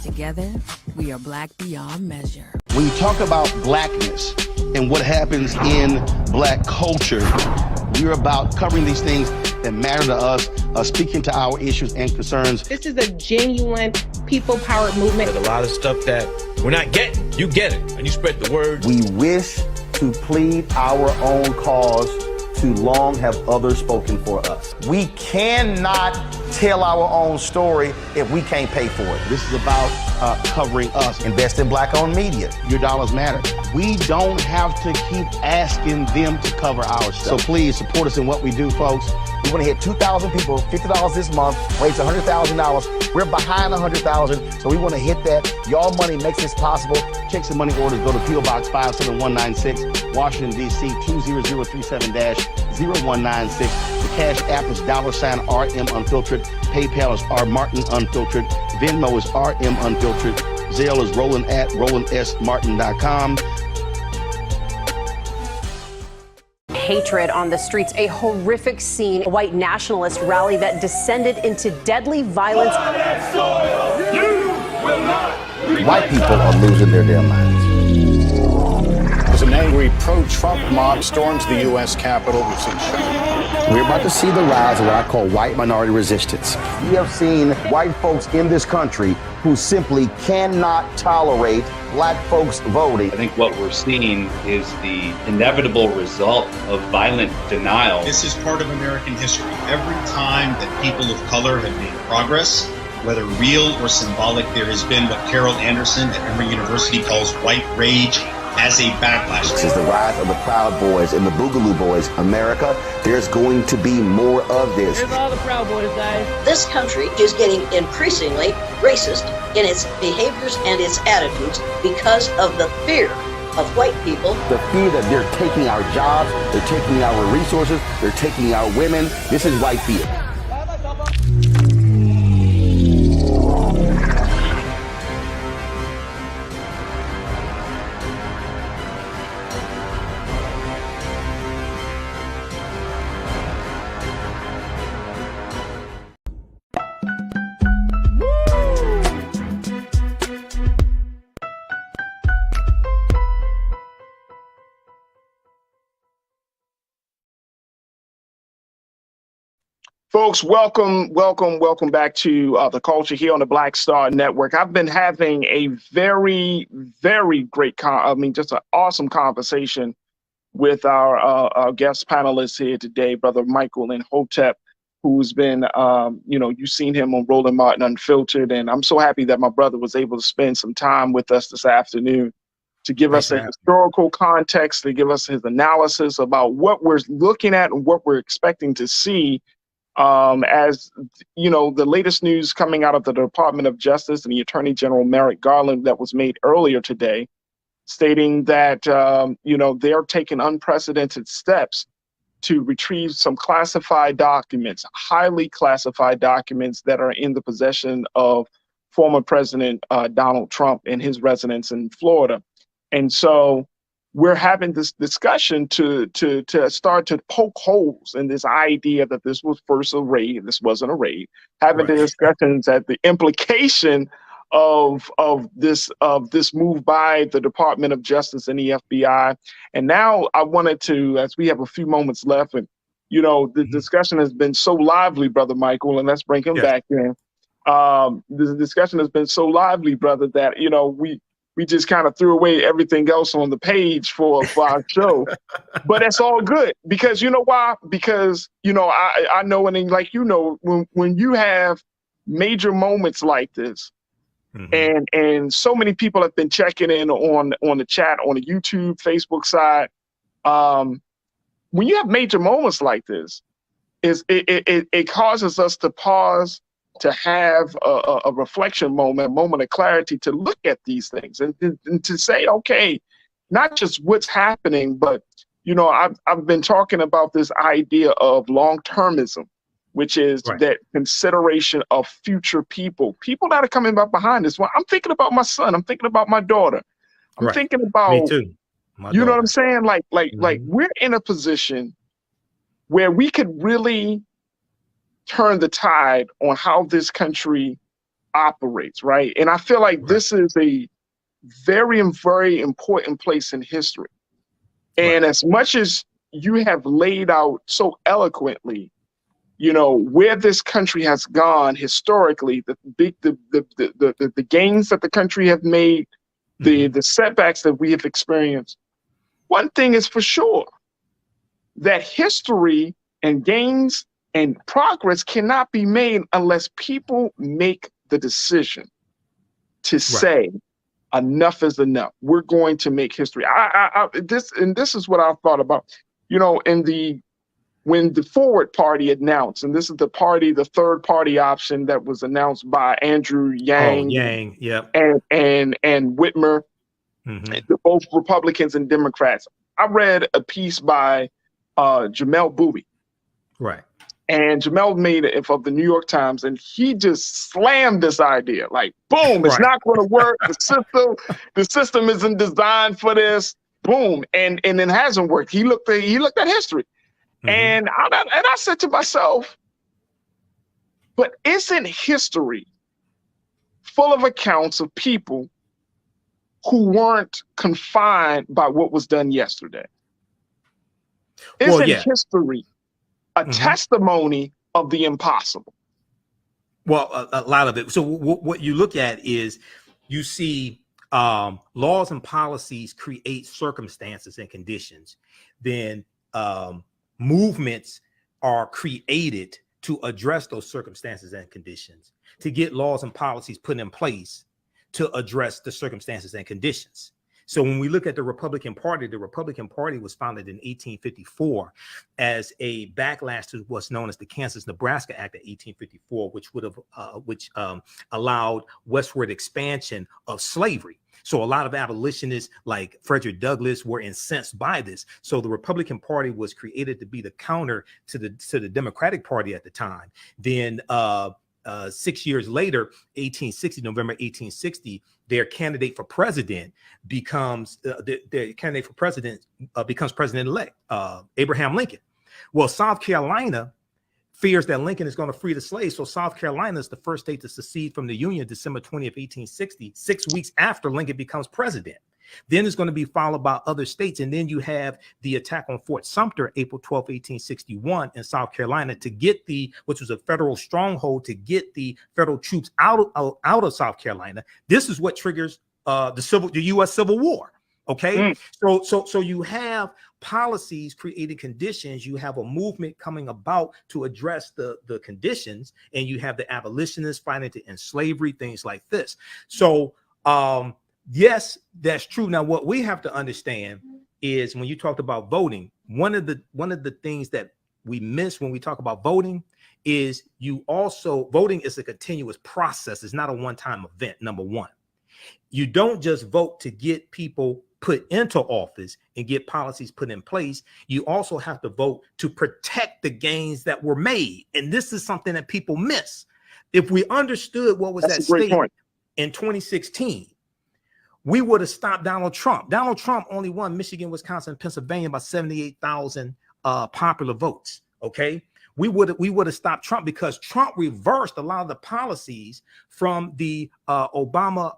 Together, we are Black beyond measure. When you talk about blackness and what happens in Black culture, we're about covering these things that matter to us, speaking to our issues and concerns. This is a genuine people-powered movement. There's a lot of stuff that we're not getting. You get it, and you spread the word. We wish to plead our own cause. Too long have others spoken for us. We cannot tell our own story if we can't pay for it. This is about covering us. Invest in Black-owned media. Your dollars matter. We don't have to keep asking them to cover our stuff. So please support us in what we do, folks. We want to hit 2,000 people, $50 this month, raise $100,000. We're behind 100,000, so we want to hit that. Y'all money makes this possible. Checks and money orders go to P.O. Box 57196, Washington, D.C. 20037-0196. The Cash App is $RM Unfiltered. PayPal is R Martin Unfiltered. Venmo is RM Unfiltered. Zelle is Roland at RolandSMartin.com. Hatred on the streets, a horrific scene, a white nationalist rally that descended into deadly violence. White people are losing their damn minds. As an angry pro-Trump mob storms the U.S. Capitol, we've seen We're about to see the rise of what I call white minority resistance. We have seen white folks in this country who simply cannot tolerate Black folks voting. I think what we're seeing is the inevitable result of violent denial. This is part of American history. Every time that people of color have made progress, whether real or symbolic, there has been what Carol Anderson at Emory University calls white rage as a backlash. This is the rise of the Proud Boys and the Boogaloo Boys. America, there's going to be more of this. Here's all the Proud Boys, guys. This country is getting increasingly racist in its behaviors and its attitudes because of the fear of white people. The fear that they're taking our jobs, they're taking our resources, they're taking our women. This is white fear. Folks, welcome back to The Culture here on the Black Star Network. I've been having a very, very great, just an awesome conversation with our guest panelists here today, Brother Michael Imhotep, who's been, you've seen him on Roland Martin Unfiltered, and I'm so happy that my brother was able to spend some time with us this afternoon to give us a historical context, to give us his analysis about what we're looking at and what we're expecting to see. As you know, the latest news coming out of the Department of Justice and the Attorney General Merrick Garland that was made earlier today, stating that, they're taking unprecedented steps to retrieve some classified documents, highly classified documents that are in the possession of former President Donald Trump in his residence in Florida. And so we're having this discussion to start to poke holes in this idea that this was first a raid, this wasn't a raid, having the discussions at the implication of this move by the Department of Justice and the FBI. And now I wanted to, as we have a few moments left, and the discussion has been so lively, Brother Michael, and let's bring him back in. The discussion has been so lively, brother, that we just kind of threw away everything else on the page for our show. But it's all good, because you know why? Because, I know, and like, when you have major moments like this, and so many people have been checking in on the chat, on the YouTube, Facebook side. When you have major moments like this, it causes us to pause, to have a reflection moment, a moment of clarity, to look at these things and to say, okay, not just what's happening, but you know, I've been talking about this idea of long-termism, which is that consideration of future people that are coming up behind us. Well, I'm thinking about my son. I'm thinking about my daughter. I'm thinking about, me too. You know what I'm saying? Like we're in a position where we could really turn the tide on how this country operates, right? And I feel like this is a very, very important place in history. And as much as you have laid out so eloquently, you know, where this country has gone historically, the gains that the country have made, the setbacks that we have experienced, one thing is for sure, that history and gains and progress cannot be made unless people make the decision to say enough is enough. We're going to make history. This is what I've thought about, you know, when the Forward Party announced, and this is the third party option that was announced by Andrew Yang, and Whitmer, both Republicans and Democrats. I read a piece by Jamel Bouie. And Jamel made it of the New York Times, and he just slammed this idea. Like, boom, it's not going to work. The system isn't designed for this. Boom, and it hasn't worked. He looked at history, and I said to myself, but isn't history full of accounts of people who weren't confined by what was done yesterday? Isn't history a testimony of the impossible? Well, a lot of it. So what you look at is you see laws and policies create circumstances and conditions. Then movements are created to address those circumstances and conditions, to get laws and policies put in place to address the circumstances and conditions. So when we look at the Republican Party was founded in 1854 as a backlash to what's known as the Kansas-Nebraska Act of 1854, which allowed westward expansion of slavery. So a lot of abolitionists like Frederick Douglass were incensed by this. So the Republican Party was created to be the counter to the Democratic Party at the time. Then 6 years later, November 1860, their candidate for president becomes president-elect, Abraham Lincoln. Well, South Carolina fears that Lincoln is going to free the slaves. So South Carolina is the first state to secede from the Union, December 20th, 1860, 6 weeks after Lincoln becomes president. Then it's going to be followed by other states. And then you have the attack on Fort Sumter, April 12, 1861 in South Carolina, which was a federal stronghold, to get the federal troops out of South Carolina. This is what triggers the U.S. Civil War. Okay. So you have policies creating conditions. You have a movement coming about to address the conditions, and you have the abolitionists fighting to end slavery, things like this. So, yes, that's true. Now, what we have to understand is when you talked about voting, one of the things that we miss when we talk about voting is voting is a continuous process. It's not a one-time event. Number one, you don't just vote to get people put into office and get policies put in place. You also have to vote to protect the gains that were made. And this is something that people miss. If we understood what was at stake in 2016, we would have stopped Donald Trump. Donald Trump only won Michigan, Wisconsin, and Pennsylvania by 78,000 popular votes. Okay, we would have stopped Trump because Trump reversed a lot of the policies from the Obama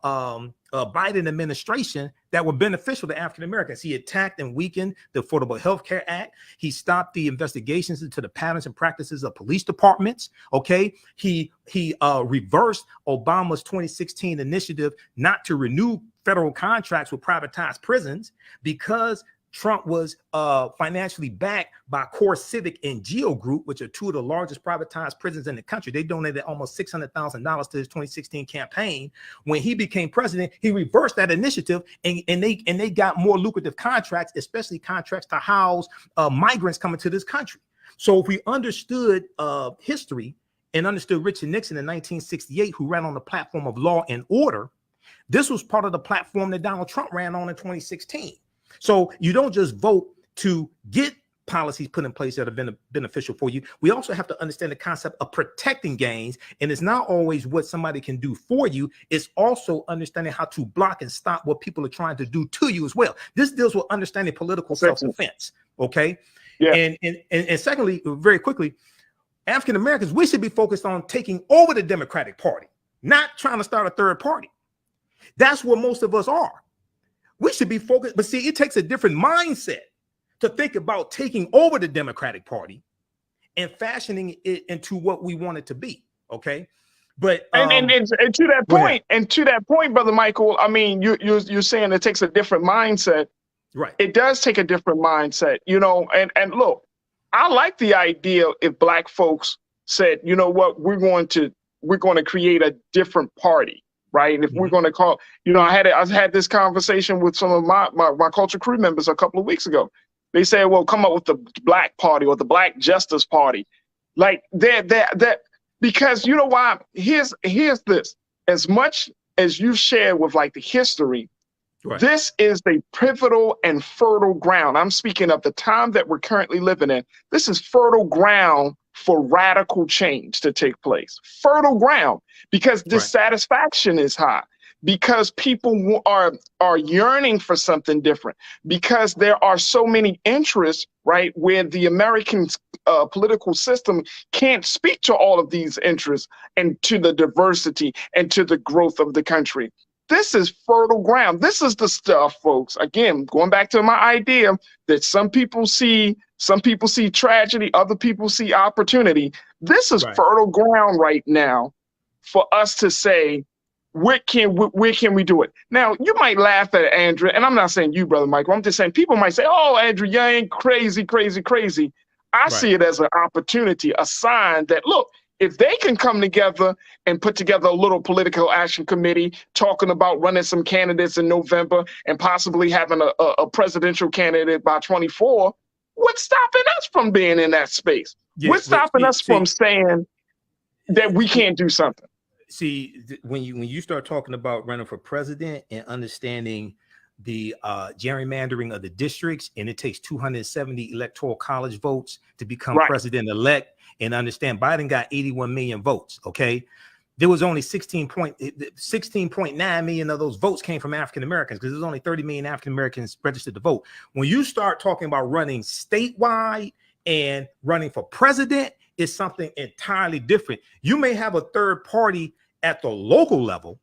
Biden administration that were beneficial to African Americans. He attacked and weakened the Affordable Health Care Act. He stopped the investigations into the patterns and practices of police departments. Okay, he reversed Obama's 2016 initiative not to renew federal contracts with privatized prisons because Trump was financially backed by Core Civic and Geo Group, which are two of the largest privatized prisons in the country. They donated almost $600,000 to his 2016 campaign. When he became president, he reversed that initiative, and they got more lucrative contracts, especially contracts to house migrants coming to this country. So if we understood history and understood Richard Nixon in 1968, who ran on the platform of law and order, this was part of the platform that Donald Trump ran on in 2016. So you don't just vote to get policies put in place that have been beneficial for you. We also have to understand the concept of protecting gains, and it's not always what somebody can do for you. It's also understanding how to block and stop what people are trying to do to you as well. This deals with understanding political self-defense. Okay. Yeah. And secondly, very quickly, African Americans, we should be focused on taking over the Democratic Party, not trying to start a third party. That's where most of us are. We should be focused, but see, it takes a different mindset to think about taking over the Democratic Party and fashioning it into what we want it to be. Okay. But and to that point, Brother Michael, I mean, you're saying it takes a different mindset. Right. It does take a different mindset, you know, and look, I like the idea if Black folks said, you know what, we're going to create a different party. Right. And if we're going to call, you know, I had this conversation with some of my culture crew members a couple of weeks ago. They said, well, come up with the Black Party or the Black Justice Party. Like that, because you know why? Here's this. As much as you've shared with like the history, this is a pivotal and fertile ground. I'm speaking of the time that we're currently living in. This is fertile ground for radical change to take place. Fertile ground, because dissatisfaction is high, because people are yearning for something different, because there are so many interests, right, where the American political system can't speak to all of these interests and to the diversity and to the growth of the country. This is fertile ground. This is the stuff, folks. Again, going back to my idea that some people see tragedy, other people see opportunity. This is fertile ground right now for us to say, where can we do it? Now, you might laugh at Andrew, and I'm not saying you, Brother Michael. I'm just saying people might say, oh, Andrew, you ain't crazy. I see it as an opportunity, a sign that, look, if they can come together and put together a little political action committee talking about running some candidates in November and possibly having a presidential candidate by 24, what's stopping us from being in that space? What's stopping us from saying that we can't do something? See, when you start talking about running for president and understanding the gerrymandering of the districts, and it takes 270 electoral college votes to become president-elect, and understand Biden got 81 million votes, okay? There was only 16.9 million of those votes came from African Americans, because there's only 30 million African Americans registered to vote. When you start talking about running statewide and running for president, it's something entirely different. You may have a third party at the local level.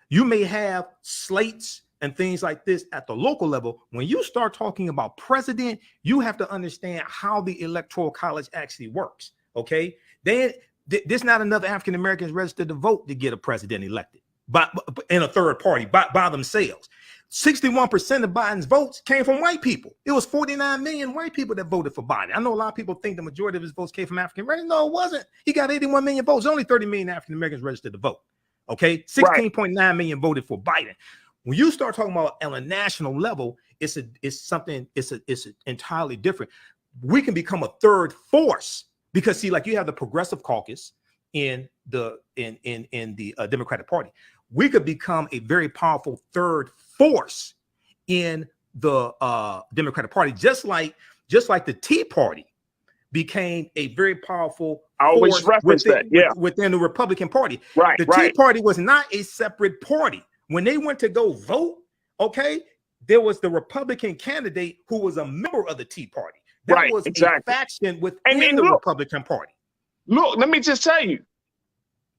You may have slates and things like this at the local level. When you start talking about president, you have to understand how the electoral college actually works. Okay, there's not enough African Americans registered to vote to get a president elected in a third party by themselves. 61% of Biden's votes came from white people. It was 49 million white people that voted for Biden. I know a lot of people think the majority of his votes came from African Americans. No, it wasn't. He got 81 million votes. Only 30 million African Americans registered to vote. Okay, 16.9 million voted for Biden. When you start talking about on a national level, it's entirely different. We can become a third force because, see, like you have the Progressive Caucus in the Democratic Party. We could become a very powerful third force in the Democratic Party, just like the Tea Party became a very powerful force within the Republican Party. The Tea Party was not a separate party. When they went to go vote, okay, there was the Republican candidate who was a member of the Tea Party. That was a faction within the Republican Party. Look, let me just tell you,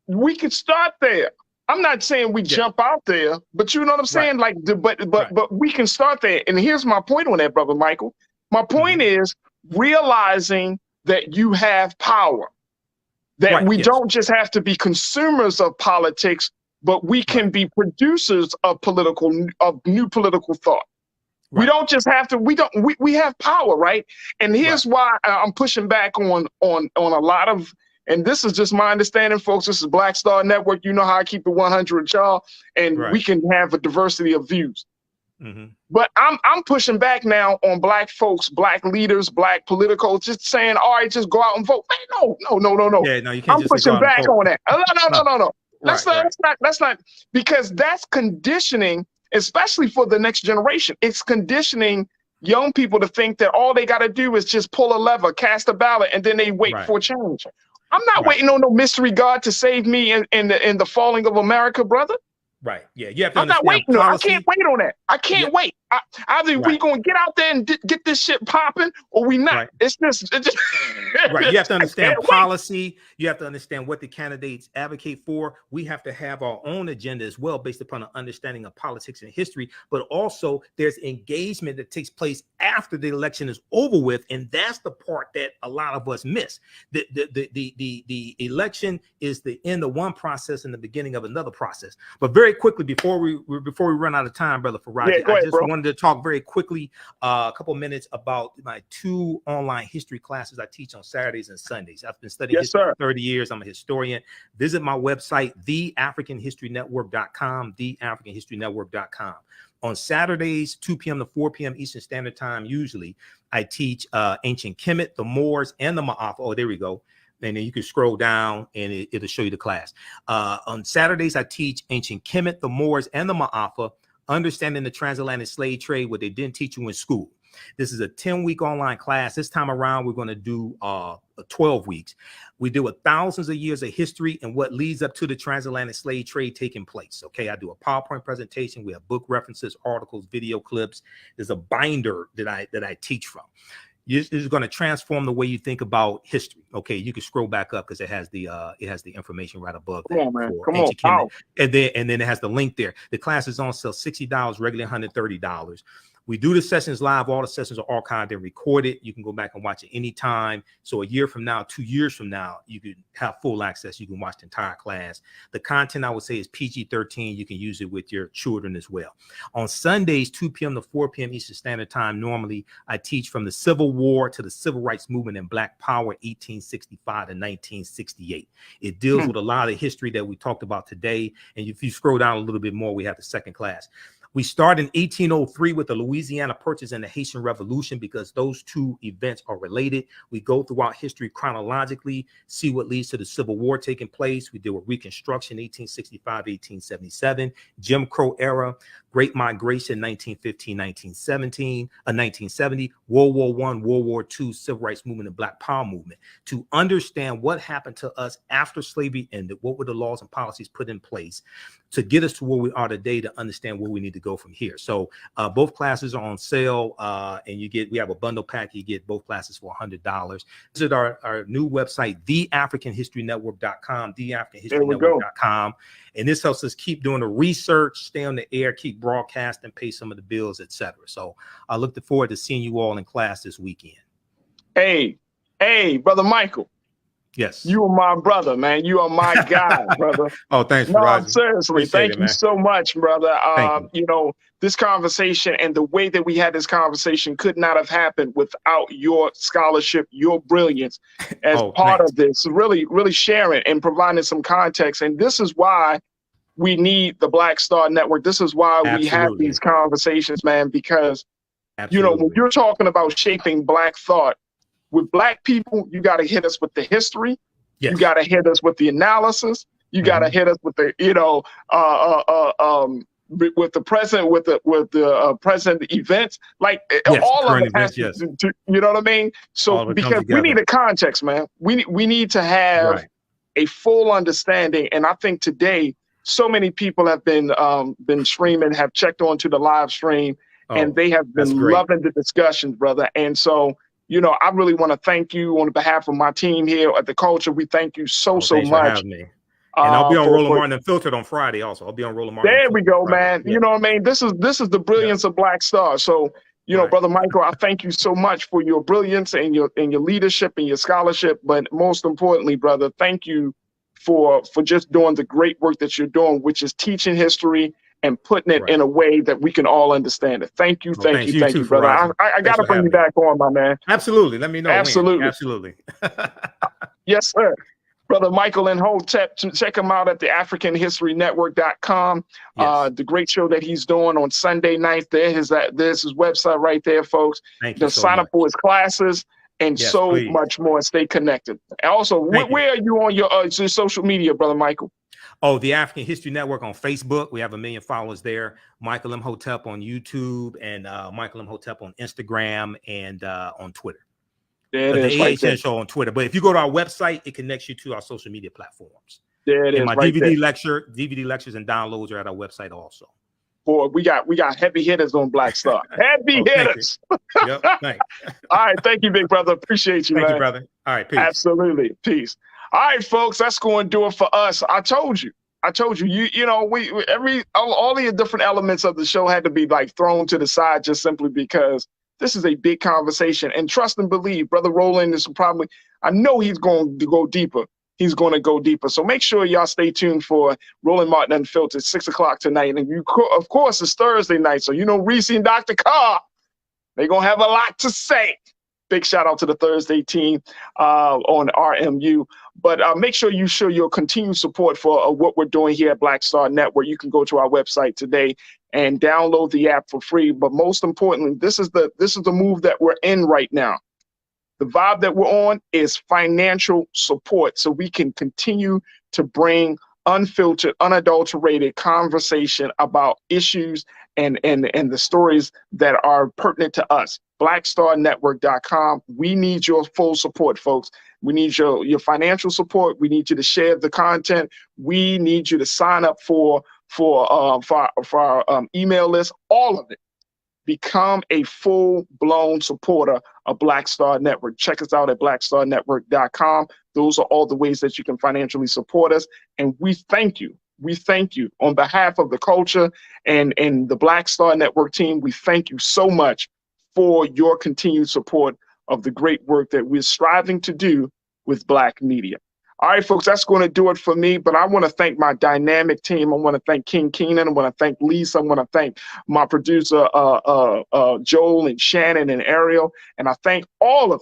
we could start there. I'm not saying we jump out there, but you know what I'm saying? Like, but we can start there. And here's my point on that, Brother Michael. My point is realizing that you have power, that we don't just have to be consumers of politics, but we can be producers of new political thought. We don't just have to, we have power, right? And here's why I'm pushing back on a lot of, and this is just my understanding, folks. This is Black Star Network. You know how I keep it 100, y'all, and we can have a diversity of views. But I'm pushing back now on Black folks, Black leaders, Black politicals, just saying, all right, just go out and vote. Man, no. Yeah, no, you can't. I'm pushing back on that. No. That's not, because that's conditioning, especially for the next generation. It's conditioning young people to think that all they got to do is just pull a lever, cast a ballot, and then they wait for change. I'm not waiting on no mystery God to save me in the falling of America, brother. Right. Yeah. You have to I'm not understand waiting. policy. I can't wait on that. I can't wait. Either we gonna get out there and get this shit popping, or we not. Right. It's just Right. You have to understand wait. policy. You have to understand what the candidates advocate for. We have to have our own agenda as well, based upon an understanding of politics and history. But also, there's engagement that takes place after the election is over with, and that's the part that a lot of us miss. The election is the end of one process and the beginning of another process. But very quickly, before we run out of time, brother Farajii, I just wanted to talk very quickly, a couple of minutes about my 2 online history classes I teach on Saturdays and Sundays. I've been studying history for 30 years. I'm a historian. Visit my website, theafricanhistorynetwork.com, theafricanhistorynetwork.com. On Saturdays, 2 p.m. to 4 p.m. Eastern Standard Time, usually, I teach ancient Kemet, the Moors, and the Ma'afa. Oh, there we go. And then you can scroll down and it'll show you the class. On Saturdays, I teach ancient Kemet, the Moors, and the Ma'afa, understanding the transatlantic slave trade, what they didn't teach you in school. This is a 10-week online class. This time around, we're going to do 12 weeks. We deal with thousands of years of history and what leads up to the transatlantic slave trade taking place. Okay, I do a PowerPoint presentation. We have book references, articles, video clips. There's a binder that I teach from. This is going to transform the way you think about history. Okay, you can scroll back up because it has the information right above that. Come on, man. Come on. Wow. And then it has the link there. The class is on sale $60, regularly $130. We do the sessions live. All the sessions are archived and recorded. You can go back and watch it anytime. So a year from now, 2 years from now, you can have full access. You can watch the entire class. The content, I would say, is PG-13. You can use it with your children as well. On Sundays, 2 p.m. to 4 p.m. Eastern Standard Time, normally I teach from the Civil War to the Civil Rights Movement and Black Power, 1865 to 1968. It deals with a lot of history that we talked about today. And if you scroll down a little bit more, we have the second class. We start in 1803 with the Louisiana Purchase and the Haitian Revolution because those 2 events are related. We go throughout history chronologically, see what leads to the Civil War taking place. We deal with Reconstruction, 1865, 1877, Jim Crow era, Great Migration, 1915, 1970, World War I, World War II, Civil Rights Movement, and Black Power movement. To understand what happened to us after slavery ended, what were the laws and policies put in place to get us to where we are today, to understand where we need to go from here. So both classes are on sale, and we have a bundle pack. You get both classes for $100. Visit our new website, theafricanhistorynetwork.com, theafricanhistorynetwork.com. And this helps us keep doing the research, stay on the air, keep broadcasting, pay some of the bills, etc. So I look forward to seeing you all in class this weekend. Hey, Brother Michael. Yes. You are my brother, man. You are my guy, brother. Oh, thanks, No, Farajii. seriously. Thank you so much, brother. You know, this conversation and the way that we had this conversation could not have happened without your scholarship, your brilliance as part of this, really sharing and providing some context. And this is why we need the Black Star Network. This is why we have these conversations, man, because, you know, when you're talking about shaping Black thought, with Black people, you got to hit us with the history. Yes. You got to hit us with the analysis. You got to hit us with the, with the present events, like all of it has to, you know what I mean? So because we need a context, man. We need to have a full understanding. And I think today, so many people have been streaming, have checked onto the live stream, and they have been loving the discussions, brother. And so, you know, I really want to thank you on behalf of my team here at The Culture. We thank you so much. For having me. And I'll be on Roland Martin Unfiltered on Friday also. I'll be on Roland Martin. There we go, man. Yeah. You know what I mean? This is the brilliance of Black Star. So, you know, Brother Michael, I thank you so much for your brilliance and your leadership and your scholarship. But most importantly, brother, thank you for just doing the great work that you're doing, which is teaching history and putting it in a way that we can all understand it. Thank you, thank you, brother. I got to bring you back on, my man. Absolutely. Let me know. Absolutely. Yes, sir. Brother Michael Imhotep, check him out at the AfricanHistoryNetwork.com. Yes. The great show that he's doing on Sunday nights. There's his website right there, folks. Thank you. Sign up for his classes and much more. Stay connected. And also, where are you on your social media, Brother Michael? Oh, the African History Network on Facebook. We have 1 million followers there. Michael Imhotep on YouTube and Michael Imhotep on Instagram and on Twitter. There it is, the right there. AHN show on Twitter. But if you go to our website, it connects you to our social media platforms. There it and is, my right DVD there. DVD lectures and downloads are at our website also. Boy, we got heavy hitters on Black Star. Heavy hitters. Yep. Thanks. All right, thank you, big brother. Appreciate you, Thank man. you, brother. All right, peace. Absolutely, peace. All right, folks, that's going to do it for us. I told you. You know, all the different elements of the show had to be like thrown to the side just simply because this is a big conversation. And trust and believe, Brother Roland is probably, I know he's going to go deeper. He's going to go deeper. So make sure y'all stay tuned for Roland Martin Unfiltered, 6 o'clock tonight. And of course, it's Thursday night. So, you know, Reese and Dr. Carr, they're going to have a lot to say. Big shout out to the Thursday team on RMU. But make sure you show your continued support for what we're doing here at Black Star Network. You can go to our website today and download the app for free. But most importantly, this is the move that we're in right now. The vibe that we're on is financial support, so we can continue to bring unfiltered, unadulterated conversation about issues and the stories that are pertinent to us. BlackStarNetwork.com. We need your full support, folks. We need your financial support. We need you to share the content. We need you to sign up for our email list. All of it. Become a full-blown supporter of Black Star Network. Check us out at BlackStarNetwork.com. Those are all the ways that you can financially support us. And we thank you. We thank you on behalf of the culture and the Black Star Network team. We thank you so much for your continued support of the great work that we're striving to do with Black media. All right, folks, that's going to do it for me. But I want to thank my dynamic team. I want to thank King Keenan. I want to thank Lisa. I want to thank my producer, Joel and Shannon and Ariel. And I thank all of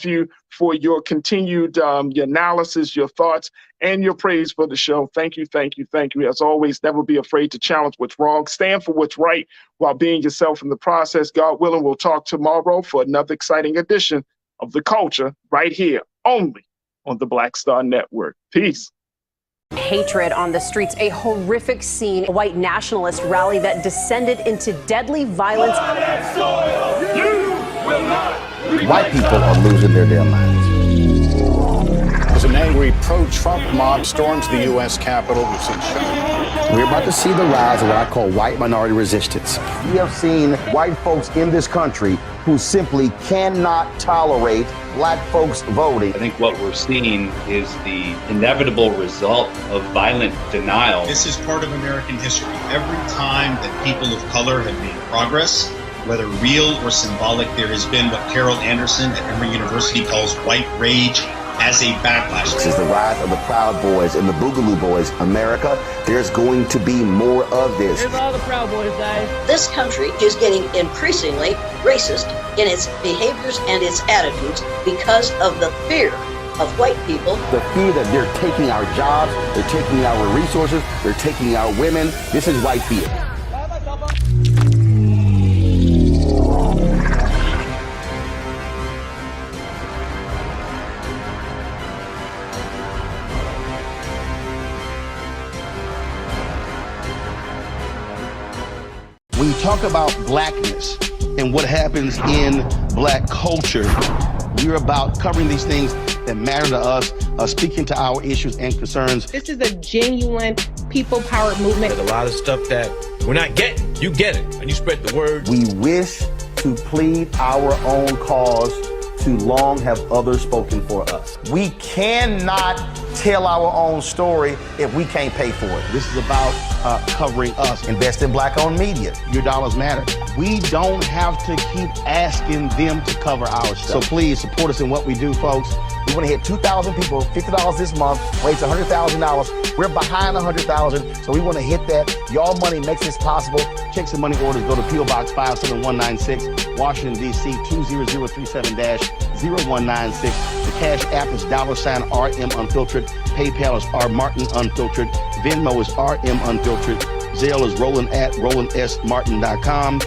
you for your continued your analysis, your thoughts, and your praise for the show. Thank you, thank you, thank you. As always, never be afraid to challenge what's wrong. Stand for what's right while being yourself in the process. God willing, we'll talk tomorrow for another exciting edition of The Culture right here, only on the Black Star Network. Peace. Hatred on the streets, a horrific scene, a white nationalist rally that descended into deadly violence. White people are losing their damn minds. As an angry pro-Trump mob storms the U.S. Capitol, we've seen shootings. We're about to see the rise of what I call white minority resistance. We have seen white folks in this country who simply cannot tolerate black folks voting. I think what we're seeing is the inevitable result of violent denial. This is part of American history. Every time that people of color have made progress, whether real or symbolic, there has been what Carol Anderson at Emory University calls white rage as a backlash. This is the rise of the Proud Boys and the Boogaloo Boys. America, there's going to be more of this. Here's all the Proud Boys, guys. This country is getting increasingly racist in its behaviors and its attitudes because of the fear of white people. The fear that they're taking our jobs, they're taking our resources, they're taking our women. This is white fear. When you talk about blackness and what happens in black culture, we're about covering these things that matter to us, speaking to our issues and concerns. This is a genuine people-powered movement. There's a lot of stuff that we're not getting. You get it, and you spread the word. We wish to plead our own cause. Too long have others spoken for us. We cannot tell our own story if we can't pay for it. This is about covering us. Invest in black-owned media. Your dollars matter. We don't have to keep asking them to cover our stuff. So please support us in what we do, folks. We want to hit 2,000 people, $50 this month, raise $100,000. We're behind 100,000, so we want to hit that. Y'all money makes this possible. Checks and money orders go to P.O. Box 57196, Washington, D.C. 20037-0196. The Cash App is $RM Unfiltered. PayPal is R Martin Unfiltered. Venmo is RM Unfiltered. Zelle is Roland at RolandSMartin.com.